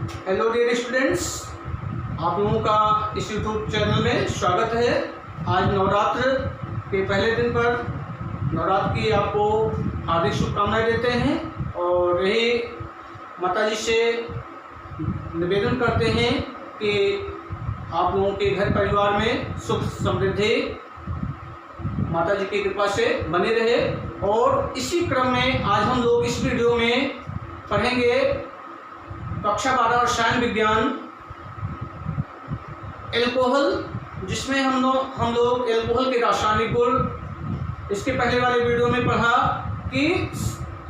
Hello dear students, आप लोगों का इस यूट्यूब चैनल में स्वागत है। आज नवरात्र के पहले दिन पर नवरात्र की आपको हार्दिक शुभकामनाएं देते हैं और यही माता जी से निवेदन करते हैं कि आप लोगों के घर परिवार में सुख समृद्धि माता जी की कृपा से बने रहे। और इसी क्रम में आज हम लोग इस वीडियो में पढ़ेंगे कक्षा 12 रसायन विज्ञान एल्कोहल, जिसमें हम लोग एल्कोहल के रासायनिक गुण इसके पहले वाले वीडियो में पढ़ा कि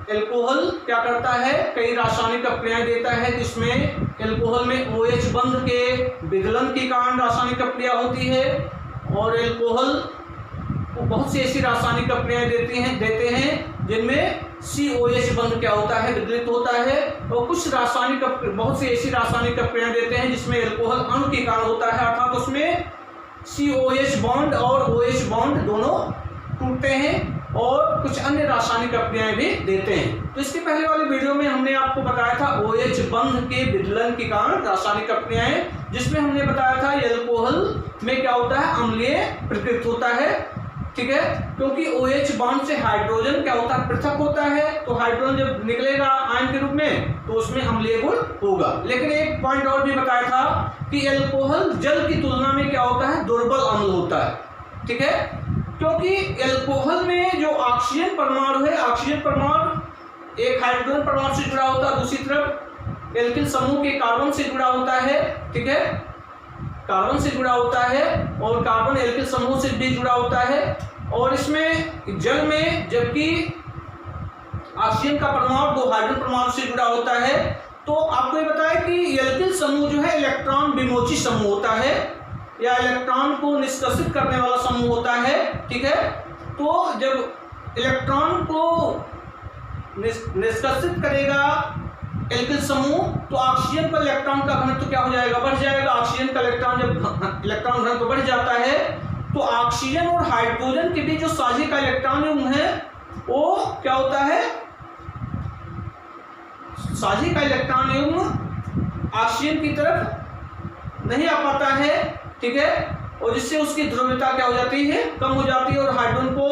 एल्कोहल क्या करता है, कई रासायनिक अक्रियाएं देता है जिसमें एल्कोहल में OH बंध के विदलन के कारण रासायनिक अक्रिया होती है और एल्कोहल बहुत सी ऐसी रासायनिक अक्रियाएं देते हैं जिनमें COH बंध क्या होता है, विदलित होता है। और कुछ बहुत सी ऐसी रासायनिक अक्रियाएं देते हैं जिसमें एल्कोहल अणु के कारण होता है, अर्थात उसमें COH बॉन्ड और OH बॉन्ड दोनों टूटते हैं और कुछ अन्य रासायनिक अक्रियाएं भी देते हैं। तो इसके पहले वाले वीडियो में हमने आपको बताया था OH बंध के विदलन के कारण रासायनिक अक्रियाएं, जिसमें हमने बताया था एल्कोहल में क्या होता है, अम्लीय प्रकृति होता है, ठीक है, क्योंकि OH बॉन्ड से हाइड्रोजन क्या होता है, पृथक होता है। तो हाइड्रोजन जब निकलेगा आयन के रूप में तो उसमें अम्लीय गुण होगा। लेकिन एक पॉइंट और भी बताया था कि एल्कोहल जल की तुलना में क्या होता है, दुर्बल अम्ल होता है, ठीक है, क्योंकि एल्कोहल में जो ऑक्सीजन परमाणु है, ऑक्सीजन परमाणु एक हाइड्रोजन परमाणु से जुड़ा होता है, दूसरी तरफ एल्किल समूह के कार्बन से जुड़ा होता है, ठीक है, कार्बन से जुड़ा होता है और कार्बन एल्किल समूह से भी जुड़ा होता है। और इसमें जल में जबकि ऑक्सीजन का परमाणु दो हाइड्रोजन परमाणु से जुड़ा होता है, तो आपको ये बताया कि एल्किल समूह जो है इलेक्ट्रॉन विमोची समूह होता है या इलेक्ट्रॉन को निष्कासित करने वाला समूह होता है, ठीक है। तो जब इलेक्ट्रॉन को निष्कासित करेगा एल्किल समूह तो ऑक्सीजन पर इलेक्ट्रॉन का घनत्व क्या हो जाएगा, बढ़ जाएगा। ऑक्सीजन का जब इलेक्ट्रॉन घनत्व बढ़ जाता है तो ऑक्सीजन और हाइड्रोजन के बीच जो साझे का इलेक्ट्रॉन युग्म है वो क्या होता है, साझे का इलेक्ट्रॉन युग्म ऑक्सीजन की तरफ नहीं आ पाता है, ठीक है, और जिससे उसकी ध्रुवीयता क्या हो जाती है, कम हो जाती है और हाइड्रोजन को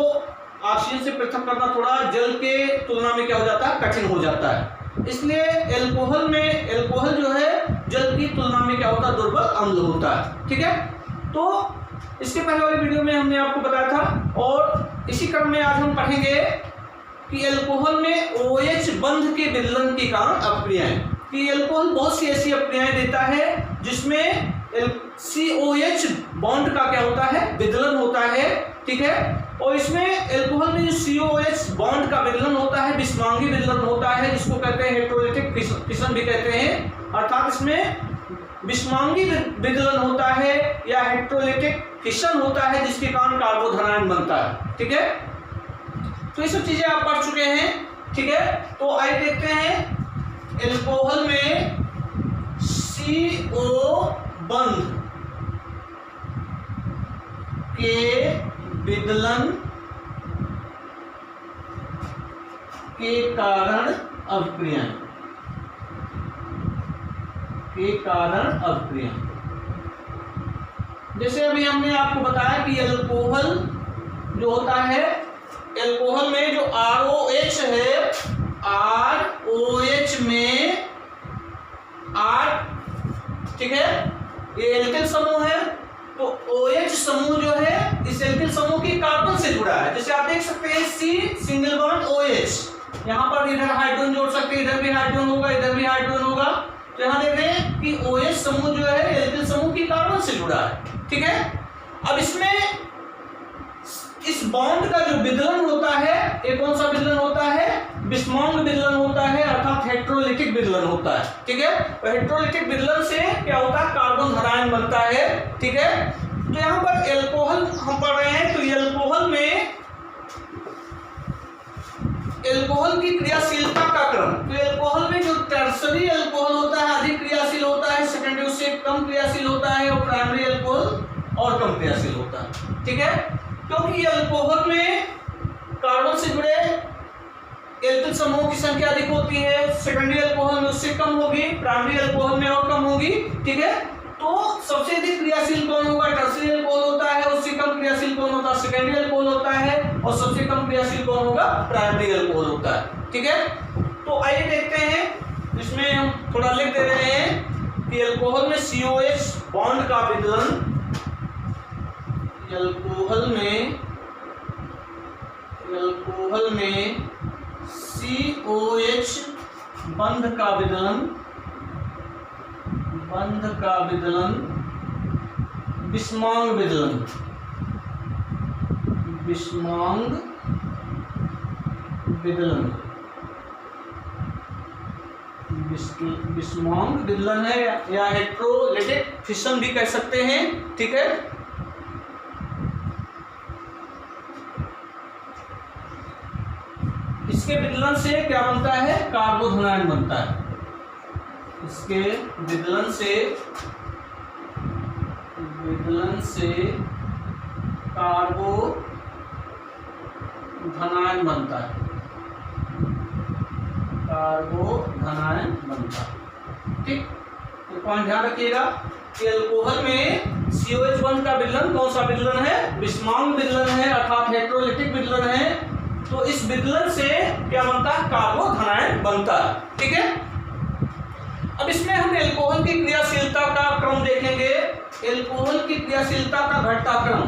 ऑक्सीजन से पृथक करना थोड़ा जल के तुलना में क्या हो जाता है, कठिन हो जाता है। इसलिए एल्कोहल जो है जल की तुलना में क्या होता है, दुर्बल अम्ल होता है, ठीक है। तो इसके पहले वाले वीडियो में हमने आपको बताया था और इसी क्रम में आज हम पढ़ेंगे कि एल्कोहल में OH बंध के विदलन के कारण अक्रियाएं, कि एल्कोहल बहुत सी ऐसी अक्रियाएं देता है जिसमें COH बॉन्ड का क्या होता है, विदलन होता है, ठीक है। और इसमें एल्कोहल में जो COH बॉन्ड का विदलन होता है विषमांगी विदलन होता है, जिसको कहते हैं हेटेरोलिटिक फिशन भी कहते हैं, अर्थात इसमें विषमांगी विदलन होता है या हेटेरोलिटिक फिशन होता है जिसके कारण कार्बोधनायन बनता है, ठीक है। तो ये सब चीजें आप पढ़ चुके हैं, ठीक है। तो आइए देखते हैं एल्कोहल में CO बंध के विदलन के कारण अभिक्रियाएं, जैसे अभी हमने आपको बताया कि एल्कोहल जो होता है, एल्कोहल में जो ROH है, ROH में R, ठीक है, ये एल्किल समूह है, तो OH समूह जो है इस एल्किल समूह की कार्बन से जुड़ा है। जैसे आप देख सकते हैं C सिंगल बॉन्ड OH, यहाँ पर इधर हाइड्रोजन जोड़ सकते हैं, इधर भी हाइड्रोजन होगा, इधर भी हाइड्रोजन होगा। तो यहाँ देख रहे हैं कि OH समूह जो है एल्किल समूह की कार्बन से जुड़ा है, ठीक है। अब इसमें इस बॉन्ड का जो विदलन होता है, एक कौन सा विदलन होता है, विषमांग विदलन होता है, अर्थात हेटेरोलिटिक विदलन होता है, ठीक है। और हेटेरोलिटिक विदलन से क्या होता है, कार्बन धनायन बनता है, ठीक है। तो यहाँ पर एल्कोहल हम पढ़ रहे हैं, तो एल्कोहल की क्रियाशीलता का क्रम, तो एल्कोहल में जो टर्सरी एल्कोहल होता है अधिक क्रियाशील होता है, सेकेंडरी उससे कम क्रियाशील होता है और प्राइमरी एल्कोहल और कम क्रियाशील होता है, ठीक है। क्योंकि एल्कोहल में कार्बन से जुड़े एल्किल समूह की संख्या अधिक होती है, सेकेंडरी अल्कोहल में उससे कम होगी, प्राइमरी अल्कोहल में और होगी, ठीक है। तो सबसे अधिक क्रियाशील कौन होगा, टर्शियरी अल्कोहल होता है, उससे कम क्रियाशील कौन होता है, सेकेंडरी अल्कोहल होता है, और सबसे कम क्रियाशील कौन होगा, प्राइमरी अल्कोहल होता है, ठीक है। तो आइए देखते हैं, इसमें हम थोड़ा लिख दे रहे हैं कि अल्कोहल में COH बॉन्ड का विदलन, अल्कोहल में COH बंध का विदलन बिस्मांग विदलन, बिस्मांग विदलन है या हेट्रोलिटिक फिशन भी कह सकते हैं, ठीक है। इसके विदलन से क्या बनता है, कार्बोधनायन बनता है। इसके विदलन से कार्बोधनायन बनता है, ठीक। तो पॉइंट ध्यान रखिएगा कि अल्कोहल में COH बंध का विदलन कौन सा विदलन है, बिस्मांग विदलन है, अर्थात हेट्रोलिटिक विदलन है। तो इस विदलन से क्या बनता है, कार्बोधनायन बनता है, ठीक है। अब इसमें हम अल्कोहल की क्रियाशीलता का क्रम देखेंगे, अल्कोहल की क्रियाशीलता का घटता क्रम,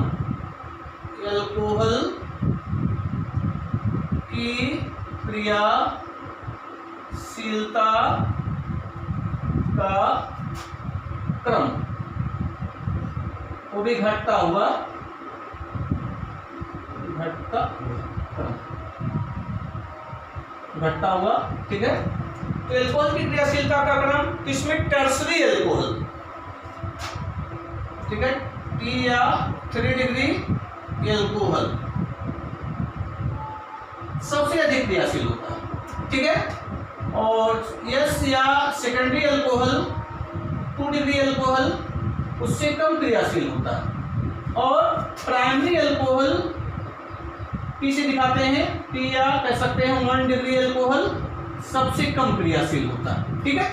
अल्कोहल की क्रियाशीलता का क्रम, वो भी घटता हुआ ठीक है। तो अल्कोहल की क्रियाशीलता का क्रम, किसमें, टर्शरी अल्कोहल, ठीक है, T या 3 डिग्री अल्कोहल सबसे अधिक क्रियाशील होता है, ठीक है। और S या सेकेंडरी अल्कोहल 2 डिग्री अल्कोहल उससे कम क्रियाशील होता है, और प्राइमरी अल्कोहल P से दिखाते हैं, P या कह सकते हैं 1 डिग्री अल्कोहल सबसे कम क्रियाशील होता है, ठीक है।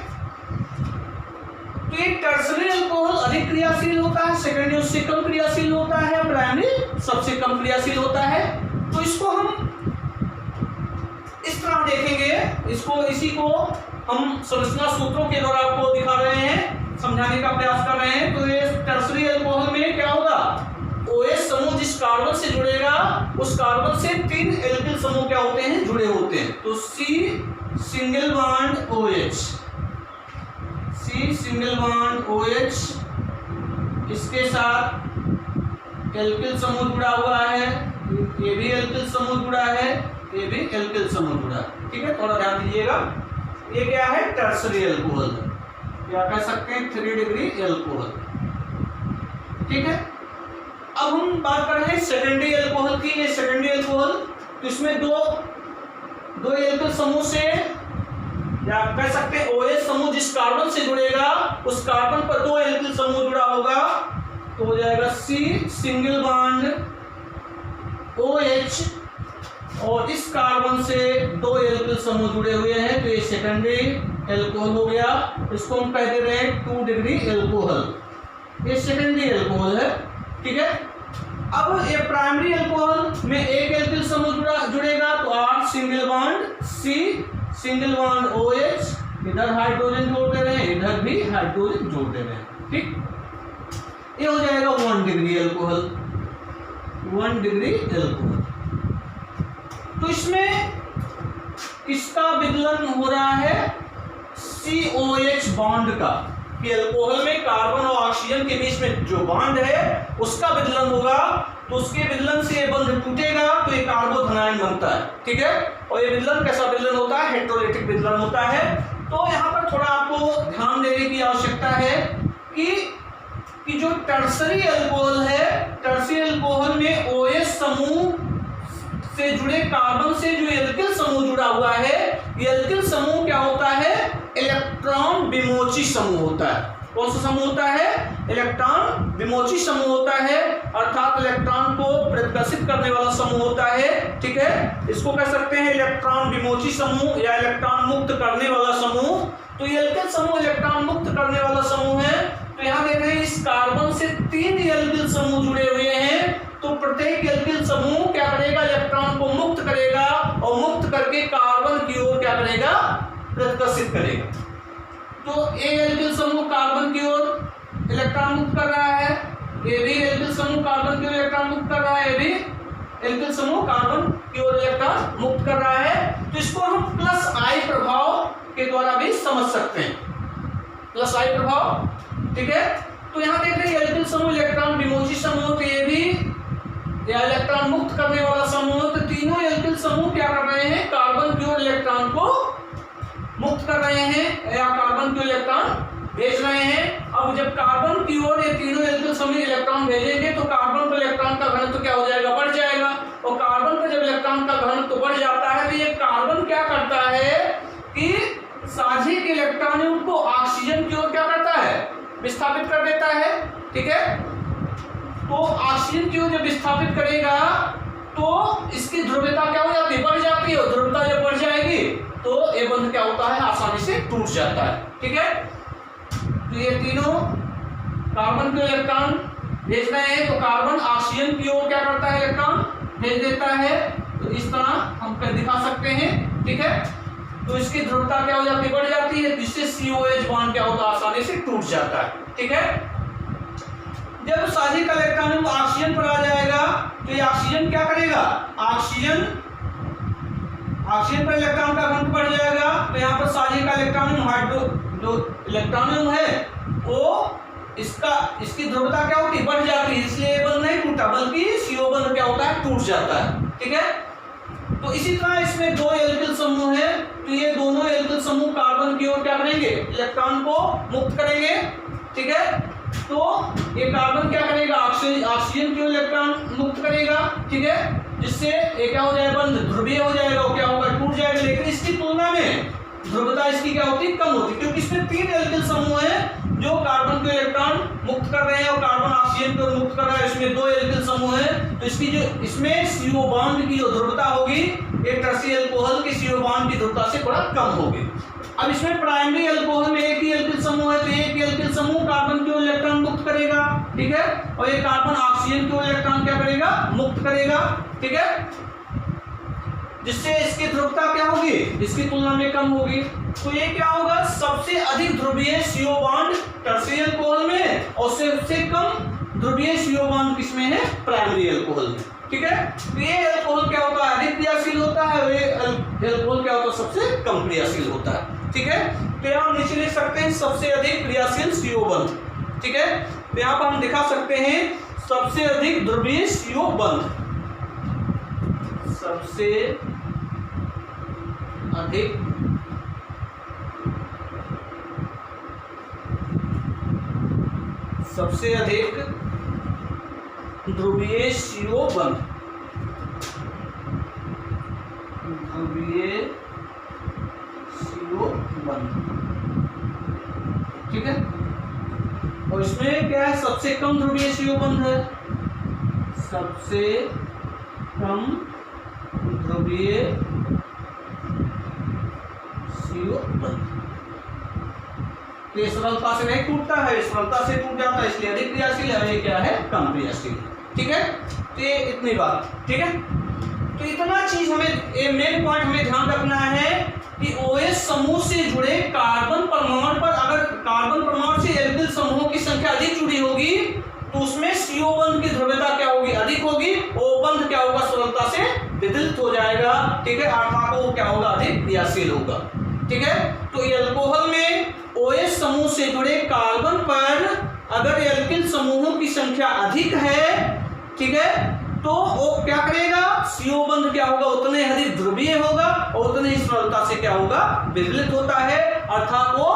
तो ये टर्शरी अल्कोहल अधिक क्रियाशील होता है, सेकेंडरी उससे कम क्रियाशील होता है, प्राइमरी सबसे कम क्रियाशील होता है। तो इसको हम इस तरह देखेंगे, इसी को हम संरचना सूत्रों के द्वारा आपको दिखा रहे हैं, समझाने का प्रयास कर रहे हैं। तो ये टर्शरी अल्कोहल में क्या होगा, OH समूह जिस कार्बन से जुड़ेगा उस कार्बन से 3 एल्किल समूह क्या होते हैं, जुड़े होते हैं। तो C सिंगल बॉन्ड OH, इसके साथ एल्किल समूह जुड़ा हुआ है, ये भी एल्किल समूह जुड़ा है, ये भी एल्किल समूह जुड़ा है, ठीक है। थोड़ा ध्यान दीजिएगा, ये क्या है, टर्शरी अल्कोहल, या कह सकते हैं 3 डिग्री अल्कोहल, ठीक है। अब हम बात कर रहे हैं सेकेंडरी अल्कोहल की। ये सेकेंडरी अल्कोहल, तो इसमें दो एल्किल समूह से, या कह सकते हैं OH समूह जिस कार्बन से जुड़ेगा उस कार्बन पर 2 एल्किल समूह जुड़ा होगा, तो हो जाएगा C सिंगल बॉन्ड OH, और इस कार्बन से 2 एल्किल समूह जुड़े हुए हैं, तो ये सेकेंडरी अल्कोहल हो गया। इसको हम कह दे रहे हैं 2 डिग्री अल्कोहल, ये सेकेंडरी अल्कोहल है, ठीक है। अब ये प्राइमरी अल्कोहल में एक एल्किल समूह जुड़ेगा, तो R single bond C single bond OH, इधर हाइड्रोजन जोड़ दे रहे हैं, इधर भी हाइड्रोजन जोड़ दे रहे हैं, ठीक। ये हो जाएगा 1 डिग्री अल्कोहल, 1 डिग्री अल्कोहल। तो इसमें किसका विदलन हो रहा है, COH बॉन्ड का, कि अल्कोहल में कार्बन और ऑक्सीजन के बीच में जो बॉन्ड है उसका विदलन होगा। तो उसके विदलन से ये बंध टूटेगा तो ये कार्बोधनायन बनता है, ठीक है। और ये विदलन कैसा विदलन होता है, हेट्रोलिटिक विदलन होता है। तो यहाँ पर थोड़ा आपको ध्यान देने की आवश्यकता है कि जो टर्शरी अल्कोहल है, टर्शरी अल्कोहल में OH समूह से जुड़े कार्बन से जो एल्किल समूह जुड़ा हुआ है, ये एल्किल समूह क्या होता है, इलेक्ट्रॉन विमोची समूह होता है। कौन सा समूह होता है, इलेक्ट्रॉन विमोची समूह होता है, अर्थात इलेक्ट्रॉन को प्रतिकर्षित करने वाला समूह होता है, ठीक है। इसको कह सकते हैं इलेक्ट्रॉन विमोची समूह या इलेक्ट्रॉन मुक्त करने वाला समूह। तो ये एल्किल समूह इलेक्ट्रॉन मुक्त करने वाला समूह एल्किल समूह जुड़े हुए हैं तो प्रत्येक एल्किल समूह क्या करेगा, इलेक्ट्रॉन को मुक्त करेगा और मुक्त करके कार्बन की ओर क्या करेगा, प्रतिकर्षित करेगा। तो ए एल्किल समूह कार्बन की ओर इलेक्ट्रॉन मुक्त कर रहा है, ये भी एल्किल समूह कार्बन की ओर इलेक्ट्रॉन मुक्त कर रहा है, ये भी एल्किल समूह कार्बन की ओर इलेक्ट्रॉन मुक्त कर रहा है। तो इसको हम प्लस आई प्रभाव के द्वारा भी समझ सकते हैं, प्लस आई प्रभाव, ठीक है। तो यहाँ देख रहे हैं एल्किल समूह इलेक्ट्रॉन विमोची समूह, तो ये भी या इलेक्ट्रॉन मुक्त करने वाला समूह, तो तीनों एल्किल समूह क्या कर रहे हैं, कार्बन की ओर इलेक्ट्रॉन को मुक्त कर रहे हैं या कार्बन की ओर इलेक्ट्रॉन भेज रहे हैं। अब जब कार्बन की ओर ये तीनों एल्किल समूह इलेक्ट्रॉन भेजेंगे तो कार्बन पर इलेक्ट्रॉन का घनत्व क्या हो जाएगा, बढ़ जाएगा। और कार्बन पर जब इलेक्ट्रॉन का घनत्व बढ़ जाता है तो ये कार्बन क्या करता है कि साझे के इलेक्ट्रॉन उनको ऑक्सीजन की ओर क्या करता है, विस्थापित कर देता है, ठीक है। तो ऑक्सीजन की ओर जब विस्थापित करेगा तो इसकी ध्रुवीयता क्या हो जाती है, बढ़ जाती है। और ध्रुवीयता जब बढ़ जाएगी तो ये बंध क्या होता है, आसानी से टूट जाता है, ठीक है। तो ये तीनों कार्बन के इलेक्ट्रॉन भेज रहे हैं तो कार्बन ऑक्सीजन की ओर क्या करता है, इलेक्ट्रॉन भेज देता है। तो इस तरह हम दिखा सकते हैं, ठीक है। तो इसकी ध्रुवता क्या हो जाती है, बढ़ जाती है, जिससे COH बॉन्ड क्या होता है, आसानी से टूट जाता है, ठीक है। जब साझे का इलेक्ट्रॉन ऑक्सीजन पर आ जाएगा तो ये ऑक्सीजन क्या करेगा, ऑक्सीजन पर इलेक्ट्रॉन का घनत्व बढ़ जाएगा। तो यहाँ पर साझे का इलेक्ट्रॉन हाइड्रो जो इलेक्ट्रॉनियम है वो इसकी ध्रुवता क्या होती है, बढ़ जाती है, इसलिए ये बंध नहीं टूटा बल्कि CO बंध क्या होता है, टूट जाता है, ठीक है। तो इसी तरह इसमें दो एल्किल समूह है, तो ये दोनों एल्किल समूह कार्बन की ओर क्या करेंगे, इलेक्ट्रॉन को मुक्त करेंगे, ठीक है। तो ये कार्बन क्या करेगा, ऑक्सीजन की ओर इलेक्ट्रॉन मुक्त करेगा, ठीक है, जिससे ये क्या हो जाएगा, बंध ध्रुवीय हो जाएगा, वो क्या होगा, टूट जाएगा। लेकिन इसकी तुलना में ध्रुवता इसकी क्या होती है, कम होती है, क्योंकि इसमें तीन एल्किल समूह है जो कार्बन के इलेक्ट्रॉन मुक्त कर रहे हैं और कार्बन ऑक्सीजन को मुक्त कर रहा है। इसमें दो एल्किल समूह है, तो इसकी जो इसमें CO बॉन्ड की जो ध्रुवता होगी ये टर्शियरी अल्कोहल की CO बॉन्ड की ध्रुवता से थोड़ा कम होगी। अब इसमें प्राइमरी अल्कोहल में एक ही एल्किल समूह है, तो एक एल्किल समूह कार्बन की ओर इलेक्ट्रॉन मुक्त करेगा, ठीक है, और ये कार्बन ऑक्सीजन की ओर इलेक्ट्रॉन क्या करेगा, मुक्त करेगा, ठीक है, जिससे इसकी ध्रुवता क्या होगी, इसकी तुलना में कम होगी। तो ये क्या होगा, सबसे अधिक ध्रुवीय CO बॉन्ड टर्शियरी अल्कोहल में और सबसे कम ध्रुवीय CO बॉन्ड किसमें है, प्राइमरी अल्कोहल में, ठीक है। तो ये अल्कोहल क्या होता है, अधिक क्रियाशील होता है, और ये अल्कोहल क्या होता है, सबसे कम क्रियाशील होता है, ठीक है। तो यहाँ नीचे लिख सकते हैं सबसे अधिक क्रियाशील CO बंध, ठीक है। तो यहाँ पर हम दिखा सकते हैं सबसे अधिक ध्रुवीय CO बंध, सबसे अधिक ध्रुवीय CO बंध, ठीक है। और इसमें क्या है, सबसे कम ध्रुवीय CO बंध है, सबसे कम ध्रुवीय CO बंध। ये सरलता से नहीं टूटता है, सरलता से टूट जाता है, इसलिए अधिक क्रियाशील है, ये क्या है, कम क्रियाशील, ठीक है। तो ये इतनी बात, ठीक है। तो इतना चीज हमें, ये मेन पॉइंट हमें ध्यान रखना है कि OH समूह से जुड़े कार्बन परमाणु पर अगर कार्बन परमाणु से एल्किल समूहों की संख्या अधिक जुड़ी होगी तो उसमें CO बंध की ध्रुवीयता क्या होगी, अधिक होगी, O बंध क्या होगा, सरलता से विदलित हो जाएगा, ठीक है, अर्थात वो क्या होगा, अधिक क्रियाशील होगा, ठीक है। तो अल्कोहल में OH समूह से जुड़े कार्बन पर अगर एल्किल समूहों की संख्या अधिक है, ठीक है, तो वो क्या करेगा, CO बंध क्या होगा, उतने अधिक ध्रुवीय होगा और उतने ही सरलता से क्या होगा, विदलित होता है, अर्थात वो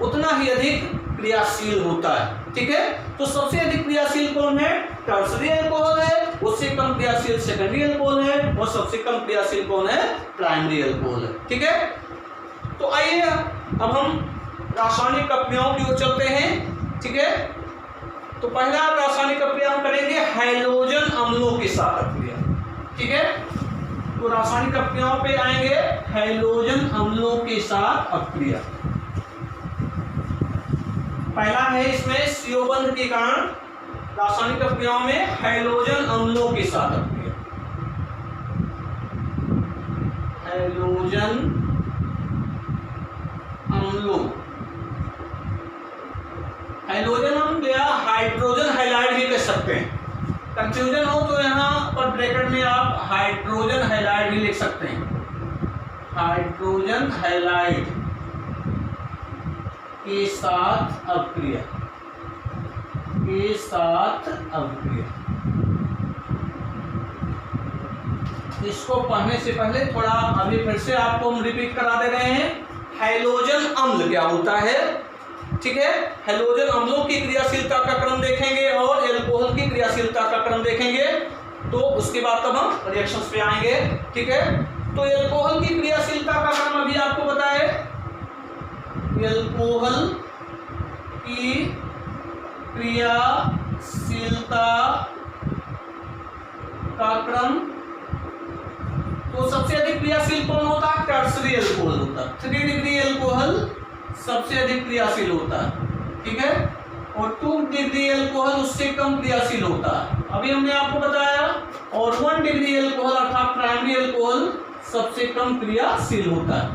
उतना ही अधिक क्रियाशील होता है, ठीक है। तो सबसे अधिक क्रियाशील कौन है, टर्शियरी अल्कोहल है, उससे कम क्रियाशील सेकेंडरी अल्कोहल है, और सबसे कम क्रियाशील कौन है, प्राइमरी अल्कोहल है, ठीक है। तो आइए अब हम रासायनिक अपक्रियाओं की ओर चलते हैं, ठीक है। तो पहला रासायनिक अपक्रिया हम करेंगे हैलोजन अम्लों के साथ अपक्रिया, ठीक है। तो रासायनिक अपक्रियाओं पे आएंगे हैलोजन अम्लों के साथ अपक्रिया। पहला है इसमें CO बंध के कारण रासायनिक अपक्रियाओं में हैलोजन अम्लों के साथ अपक्रिया, हैलोजन अम्लों, हैलोजन अम्ल या हाइड्रोजन हैलाइड भी कह सकते हैं। कंफ्यूजन हो तो यहाँ पर ब्रैकेट में आप हाइड्रोजन हैलाइड भी लिख सकते हैं, हाइड्रोजन हैलाइड के साथ अपक्रिया, के साथ अपक्रिया। इसको पढ़ने से पहले थोड़ा अभी फिर से आपको हम रिपीट करा दे रहे हैं। हैलोजन अम्ल क्या होता है, ठीक है, हैलोजन अम्लों की क्रियाशीलता का क्रम देखेंगे और एल्कोहल की क्रियाशीलता का क्रम देखेंगे, तो उसके बाद तब हम रिएक्शंस पे आएंगे, ठीक है। तो एल्कोहल की क्रियाशीलता का क्रम अभी आपको बताए, एल्कोहल की क्रियाशीलता का क्रम, तो सबसे अधिक क्रियाशील कौन होता है, टर्सरी अल्कोहल होता है। 3 डिग्री अल्कोहल सबसे अधिक क्रियाशील होता है, ठीक है, और 2 डिग्री अल्कोहल उससे कम क्रियाशील होता है, अभी हमने आपको बताया, और 1 डिग्री अल्कोहल अर्थात प्राइमरी अल्कोहल सबसे कम क्रियाशील होता है,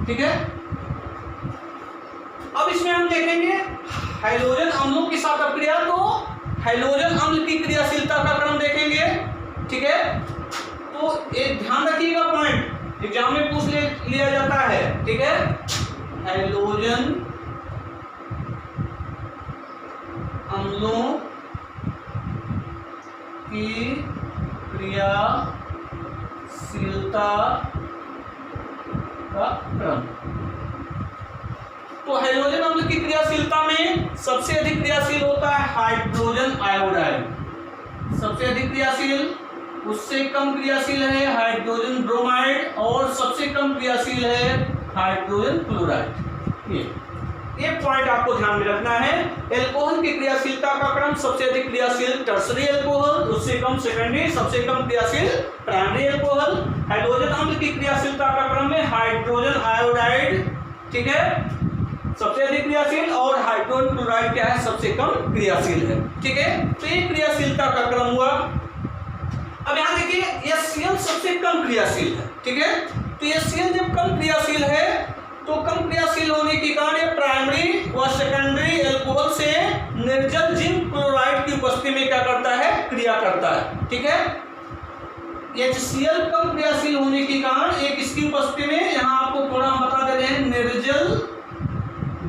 ठीक है। अब इसमें हम देखेंगे हैलोजन अम्लों के साथ अपक्रिया, तो हैलोजन अम्ल की क्रियाशीलता का क्रम देखेंगे, ठीक है। तो एक ध्यान रखिएगा, पॉइंट एग्जाम में पूछ लिया जाता है, ठीक है। हैलोजन अम्लों की क्रियाशीलता का क्रम, तो हैलोजन अम्ल की क्रियाशीलता में सबसे अधिक क्रियाशील होता है हाइड्रोजन आयोडाइड, सबसे अधिक क्रियाशील, उससे कम क्रियाशील है हाइड्रोजन ब्रोमाइड, और सबसे कम क्रियाशील है हाइड्रोजन क्लोराइड। ये पॉइंट आपको ध्यान में रखना है। एल्कोहल की क्रियाशीलता का क्रम, सबसे अधिक क्रियाशील टर्सरी अल्कोहल, उससे कम सेकेंडरी, सबसे कम क्रियाशील प्राइमरी अल्कोहल। हैलोजन अम्ल की क्रियाशीलता का क्रम में हाइड्रोजन आयोडाइड, ठीक है, सबसे अधिक क्रियाशील, और हाइड्रोजन क्लोराइड क्या है, सबसे कम क्रियाशील है, ठीक है। तो ये क्रियाशीलता का क्रम हुआ। अब यहां देखिए HCl सबसे कम क्रियाशील है, ठीक है। तो HCl जब कम क्रियाशील है, तो कम क्रियाशील होने के कारण प्राइमरी व सेकेंडरी अल्कोहल से निर्जल जिंक क्लोराइड की उपस्थिति में क्या करता है, क्रिया करता है, ठीक है। HCl कम क्रियाशील होने के कारण एक इसकी उपस्थिति में, यहाँ आपको थोड़ा हम बता दे रहे हैं, निर्जल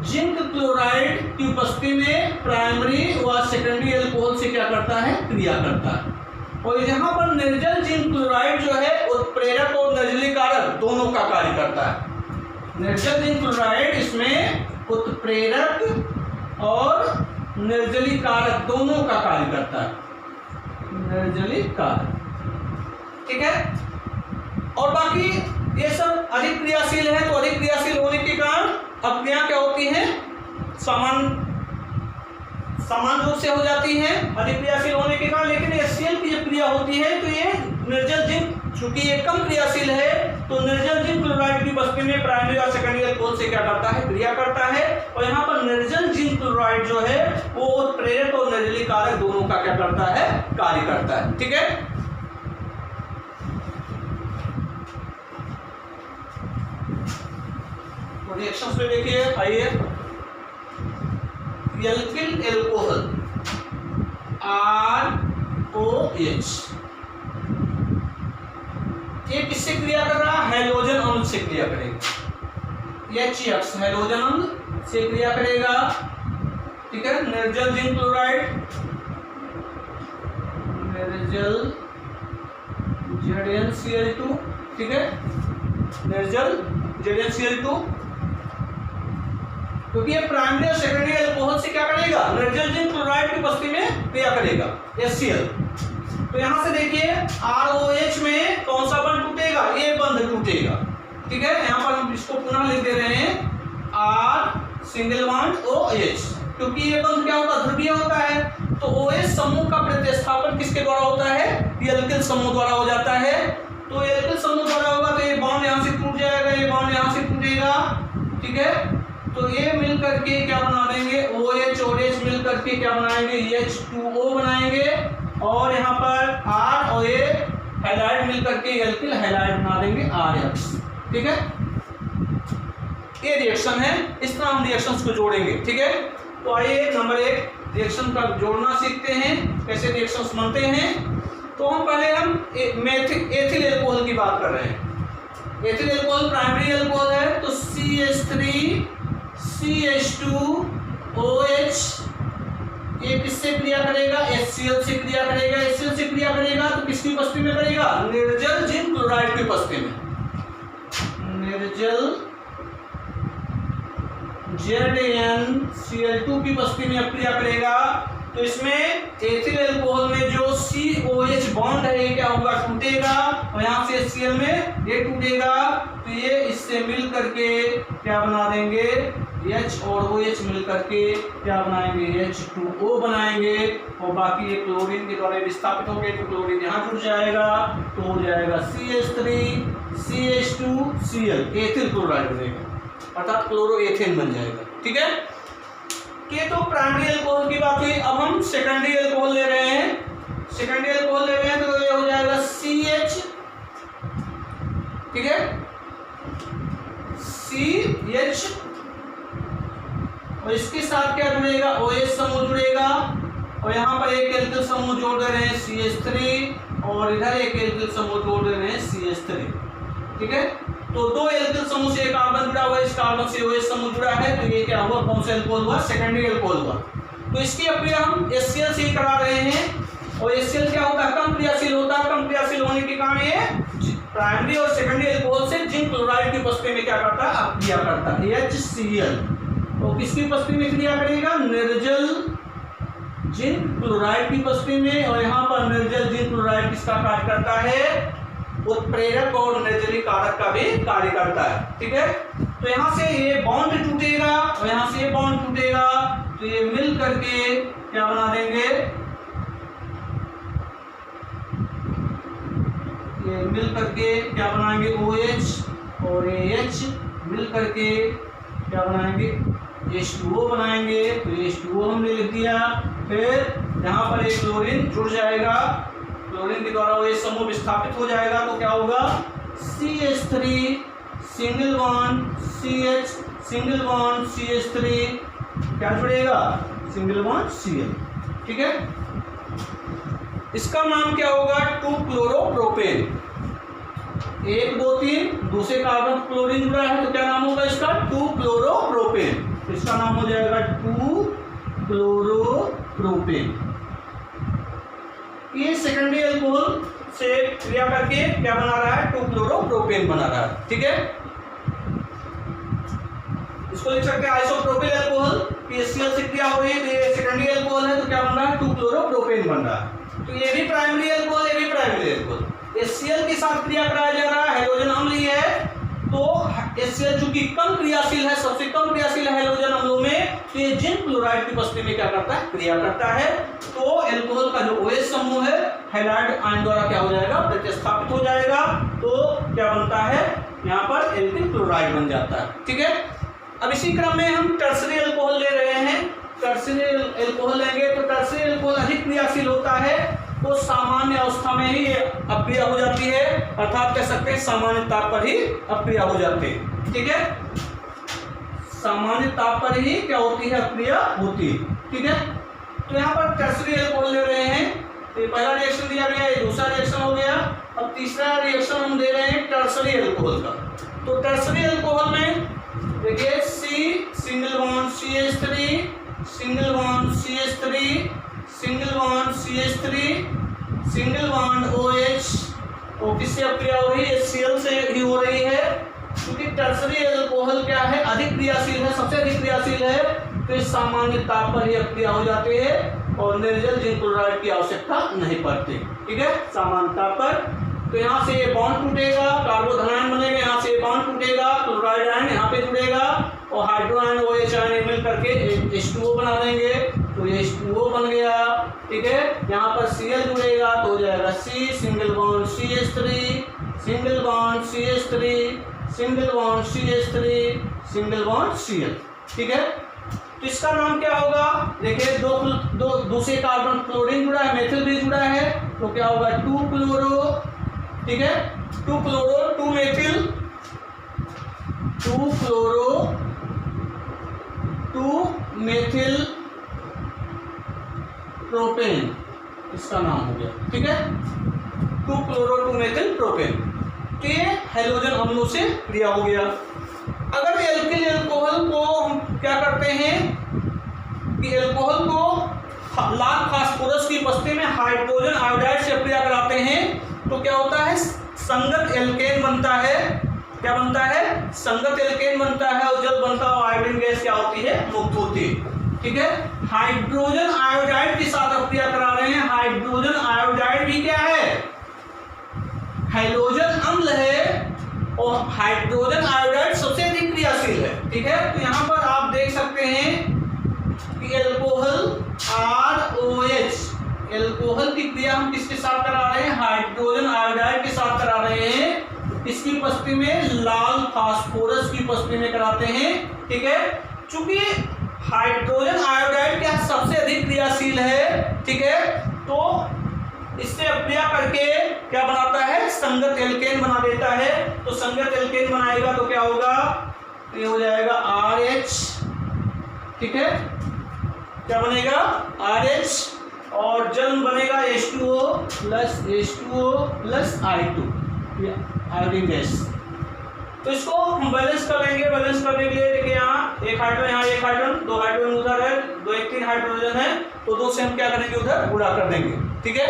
जिंक क्लोराइड की उपस्थिति में प्राइमरी व सेकेंडरी अल्कोहल से क्या करता है, क्रिया करता है। और यहाँ पर निर्जल जिंक क्लोराइड जो है उत्प्रेरक और निर्जलीकारक दोनों का कार्य करता है। निर्जल जिंक क्लोराइड इसमें उत्प्रेरक और निर्जलीकारक दोनों का कार्य करता है, निर्जलीकारक, ठीक है। और बाकी ये सब अधिक क्रियाशील है, तो अधिक क्रियाशील होने के कारण अपक्रिया क्या होती है, समान रूप से हो जाती है अधिक क्रियाशील होने के कारण। लेकिन HCl की जब क्रिया होती है तो ये निर्जल जिंक, चूंकि ये कम क्रियाशील है, तो निर्जल जिंक क्लोराइड की उपस्थिति में प्राइमरी और सेकेंडरी अल्कोहल से क्या करता है, क्रिया करता है। और यहाँ पर निर्जल जिंक क्लोराइड जो है वो उत्प्रेरक और निर्जलीकारक दोनों का क्या करता है, कार्य करता है, ठीक है। रिएक्शंस पे देखिए, आइए, एल्किल एल्कोहल ROH, ये किससे क्रिया कर रहा है, हैलोजन अम्ल से क्रिया करेगा। HX हैलोजन अम्ल से क्रिया करेगा, ठीक है। निर्जल जिंक क्लोराइड, निर्जल ZnCl2, ठीक है, निर्जल ZnCl2, क्योंकि ये प्राइमरी और सेकेंडरी अल्कोहल से क्या करेगा, निर्जल जिंक क्लोराइड की उपस्थिति में क्रिया करेगा, HCl। तो यहां से देखिए ROH में कौन सा बंध टूटेगा, ये बंध टूटेगा, ठीक है। यहां पर हम इसको पुनः लिख दे रहे हैं R सिंगल बॉन्ड OH, क्योंकि ये बंध क्या होता है, ध्रुवीय होता है। तो OH समूह का प्रतिस्थापन किसके द्वारा होता है, एल्किल समूह द्वारा हो जाता है। तो एल्किल समूह द्वारा होगा तो ये बॉन्ड यहां से टूट जाएगा, ये बॉन्ड यहां से टूटेगा, ठीक है। तो ये मिल करके क्या बना देंगे, OH और H मिल करके क्या बनाएंगे, H2O बनाएंगे, और यहाँ पर R और A हैलाइड मिल करके एल्किल हैलाइड बना देंगे RH। ठीक है, ये रिएक्शन है, इस तरह हम रिएक्शंस को जोड़ेंगे। ठीक है, तो आइए नंबर 1 रिएक्शन का जोड़ना सीखते हैं, कैसे रिएक्शंस बनते हैं। तो हम पहले एथिल एल्कोहल की बात कर रहे हैं। एथिल एल्कोहल प्राइमरी एल्कोहल है, तो CH3 CH2OH ये किससे क्रिया करेगा, HCl से क्रिया करेगा। HCl से क्रिया करेगा तो किसकी उपस्थिति में करेगा, निर्जल जिंक क्लोराइड की उपस्थिति में, निर्जल ZnCl2 की उपस्थिति में क्रिया करेगा। तो इसमें एथिल एल्कोहल में जो COH बॉन्ड है ये क्या होगा, टूटेगा, और यहाँ से HCl में ये टूटेगा, तो ये इससे मिल करके क्या बना देंगे, H और OH मिल करके क्या बनाएंगे, H2O बनाएंगे, और बाकी ये क्लोरीन के द्वारा विस्थापित हो गए, तो क्लोरीन यहाँ जुड़ जाएगा, तो हो जाएगा CH3 CH2Cl, एथिल क्लोराइड बनेगा, अर्थात क्लोरोएथेन बन जाएगा। ठीक है, ये तो प्राइमरी अल्कोहल की बात हुई। अब हम सेकेंडरी अल्कोहल ले रहे हैं। सेकेंडरी अल्कोहल ले रहे हैं तो ये हो जाएगा CH, ठीक है, CH, और इसके साथ क्या जुड़ेगा, OH समूह जुड़ेगा, और यहाँ पर एक एल्किल समूह जोड़ दे रहे हैं CH3, और इधर एक एल्किल समूह जोड़ दे रहे हैं CH3। ठीक है, तो दो एल्किल समूह से एक कार्बन जुड़ा हुआ है, इस कार्बन से OH समूह जुड़ा है, तो ये क्या हुआ, कौन सा एल्कोहल हुआ, सेकेंडरी एल्कोहल हुआ। तो इसकी अक्रिया हम HCl से ही करा रहे हैं, और HCl क्या होता है, कम क्रियाशील होता है। कम क्रियाशील होने के कारण ये प्राइमरी और सेकेंडरी एल्कोहल से जिंक क्लोराइड की उपस्थिति में क्या करता है, अक्रिया करता है, HCl। तो किसकी उपस्थिति में क्रिया करेगा, निर्जल जिंक क्लोराइड की उपस्थिति में, और यहाँ पर निर्जल जिंक क्लोराइड किसका कार्य करता है, उत्प्रेरक और निर्जली कारक का भी कार्य करता है। ठीक है, तो यहाँ से ये बॉन्ड टूटेगा और यहाँ से ये बॉन्ड टूटेगा, तो ये मिल करके क्या बना देंगे, ये मिल करके क्या बनाएंगे, OH और AH मिल करके क्या बनाएंगे, H2O बनाएंगे। तो H2O हमने लिख दिया। फिर यहाँ पर एक क्लोरीन जुड़ जाएगा, क्लोरीन के द्वारा वो समूह विस्थापित हो जाएगा, तो क्या होगा, CH3 single bond CH single bond CH3 क्या जुड़ेगा, सिंगल बॉन्ड Cl। ठीक है, इसका नाम क्या होगा, 2-क्लोरोप्रोपेन। 1 2 3 दूसरे कार्बन क्लोरीन जुड़ा है, तो क्या नाम होगा इसका, 2-क्लोरोप्रोपेन। इसका नाम हो जाएगा 2-क्लोरोप्रोपेन। ये सेकेंडरी अल्कोहल से क्रिया करके क्या बना रहा है, 2-क्लोरोप्रोपेन बना रहा है। ठीक है, इसको लिख सकते हैं आइसोप्रोपिल अल्कोहल, HCl से क्रिया हो रही है, ये सेकेंडरी अल्कोहल है, तो क्या बन रहा है, 2-क्लोरोप्रोपेन बन रहा है। तो ये भी प्राइमरी अल्कोहल, ये भी प्राइमरी अल्कोहल, HCl के साथ क्रिया कराया जा रहा है, हैलोजन अम्ल ही है। तो HCl चूंकि कम क्रियाशील है, सबसे कम क्रियाशील है हैलोजन अम्लों में, तो ये जिंक क्लोराइड की उपस्थिति में क्या करता है, क्रिया करता है। तो एल्कोहल का जो OH समूह है हैलाइड आयन द्वारा क्या हो जाएगा, प्रतिस्थापित हो जाएगा, तो क्या बनता है, यहाँ पर एल्किल क्लोराइड बन जाता है। ठीक है, अब इसी क्रम में हम टर्सरी अल्कोहल ले रहे हैं। टर्सरी अल्कोहल लेंगे तो टर्सरी अल्कोहल अधिक क्रियाशील होता है, तो सामान्य अवस्था में ही ये अक्रिया हो जाती है, अर्थात कह सकते हैं सामान्य ताप पर ही अक्रिया हो जाती है। ठीक है, सामान्य ताप पर ही क्या होती है, अक्रिया होती है। ठीक है, तो यहाँ पर टर्सरी अल्कोहल ले रहे हैं, तो ये पहला रिएक्शन दिया गया, ये दूसरा रिएक्शन हो गया। अब तीसरा रिएक्शन हम दे रहे हैं टर्सरी अल्कोहल का। तो टर्सरी अल्कोहल में देखिए C single bond CH3 single bond CH3 single bond CH3 single bond OH, और किससे अक्रिया हो रही है, HCl से ही हो रही है, क्योंकि टर्सरी अल्कोहल क्या है, अधिक क्रियाशील है, सबसे अधिक क्रियाशील है, तो इस सामान्य ताप पर ही अक्रिया हो जाती है और निर्जल जिंक क्लोराइड की आवश्यकता नहीं पड़ती। ठीक है, सामान्य ताप पर। तो यहाँ से ये बॉन्ड टूटेगा, कार्बोधनायन बनेगा, यहाँ से ये बॉन्ड टूटेगा, क्लोराइड आयन यहाँ पे जुड़ेगा, और हाइड्रो आयन OH आयन मिल करके H2O बना देंगे, तो ये H2O बन गया। ठीक है, यहाँ पर Cl जुड़ेगा, तो हो जाएगा C single bond CH3 single bond CH3 single bond CH3 single bond Cl। ठीक है, तो इसका नाम क्या होगा? देखिए दो दूसरे कार्बन क्लोरीन जुड़ा है, मेथिल भी जुड़ा है, तो क्या होगा 2 क्लोरो, ठीक है, 2 chloro 2 methyl 2 chloro 2 methyl propane, इसका नाम हो गया, ठीक है, 2 क्लोरो 2 मेथिल प्रोपेन। तो ये हैलोजन अम्लों से क्रिया हो गया। अगर एल्किल एल्कोहल को हम क्या करते हैं कि एल्कोहल को लाल फास्फोरस की उपस्थिति में हाइड्रोजन आयोडाइड से क्रिया कराते हैं, तो क्या होता है? संगत एल्केन बनता है। क्या बनता है? संगत एल्केन बनता है और जल बनता है, आयोडीन गैस क्या होती है? मुक्त होती है, ठीक है। हाइड्रोजन आयोडाइड के साथ क्रिया करा रहे हैं। हाइड्रोजन आयोडाइड भी क्या है? हैलोजन अम्ल है और हाइड्रोजन आयोडाइड सबसे अधिक क्रियाशील है, ठीक है। तो यहां पर आप देख सकते हैं कि एल्कोहल ROH, एल्कोहल की क्रिया हम किसके साथ करा रहे हैं? हाइड्रोजन आयोडाइड के साथ करा रहे हैं। इसकी उपस्थिति में लाल फास्फोरस की उपस्थिति में कराते हैं, ठीक है। चूंकि हाइड्रोजन आयोडाइड क्या सबसे अधिक क्रियाशील है, ठीक है, तो इससे क्रिया करके क्या बनाता है? संगत एल्केन बना देता है। तो संगत एल्केन बनाएगा तो क्या होगा? ये हो जाएगा RH, ठीक है, क्या बनेगा? RH, और जल बनेगा H2O plus I2, iodine gas. तो इसको हम बैलेंस कर लेंगे। बैलेंस करने के लिए देखिए यहाँ एक हाइड्रोजन, यहाँ एक हाइड्रोजन, 2 हाइड्रोजन उधर है, 2 1 3 हाइड्रोजन है, तो 2 से हम क्या करेंगे? उधर गुणा कर देंगे, ठीक है।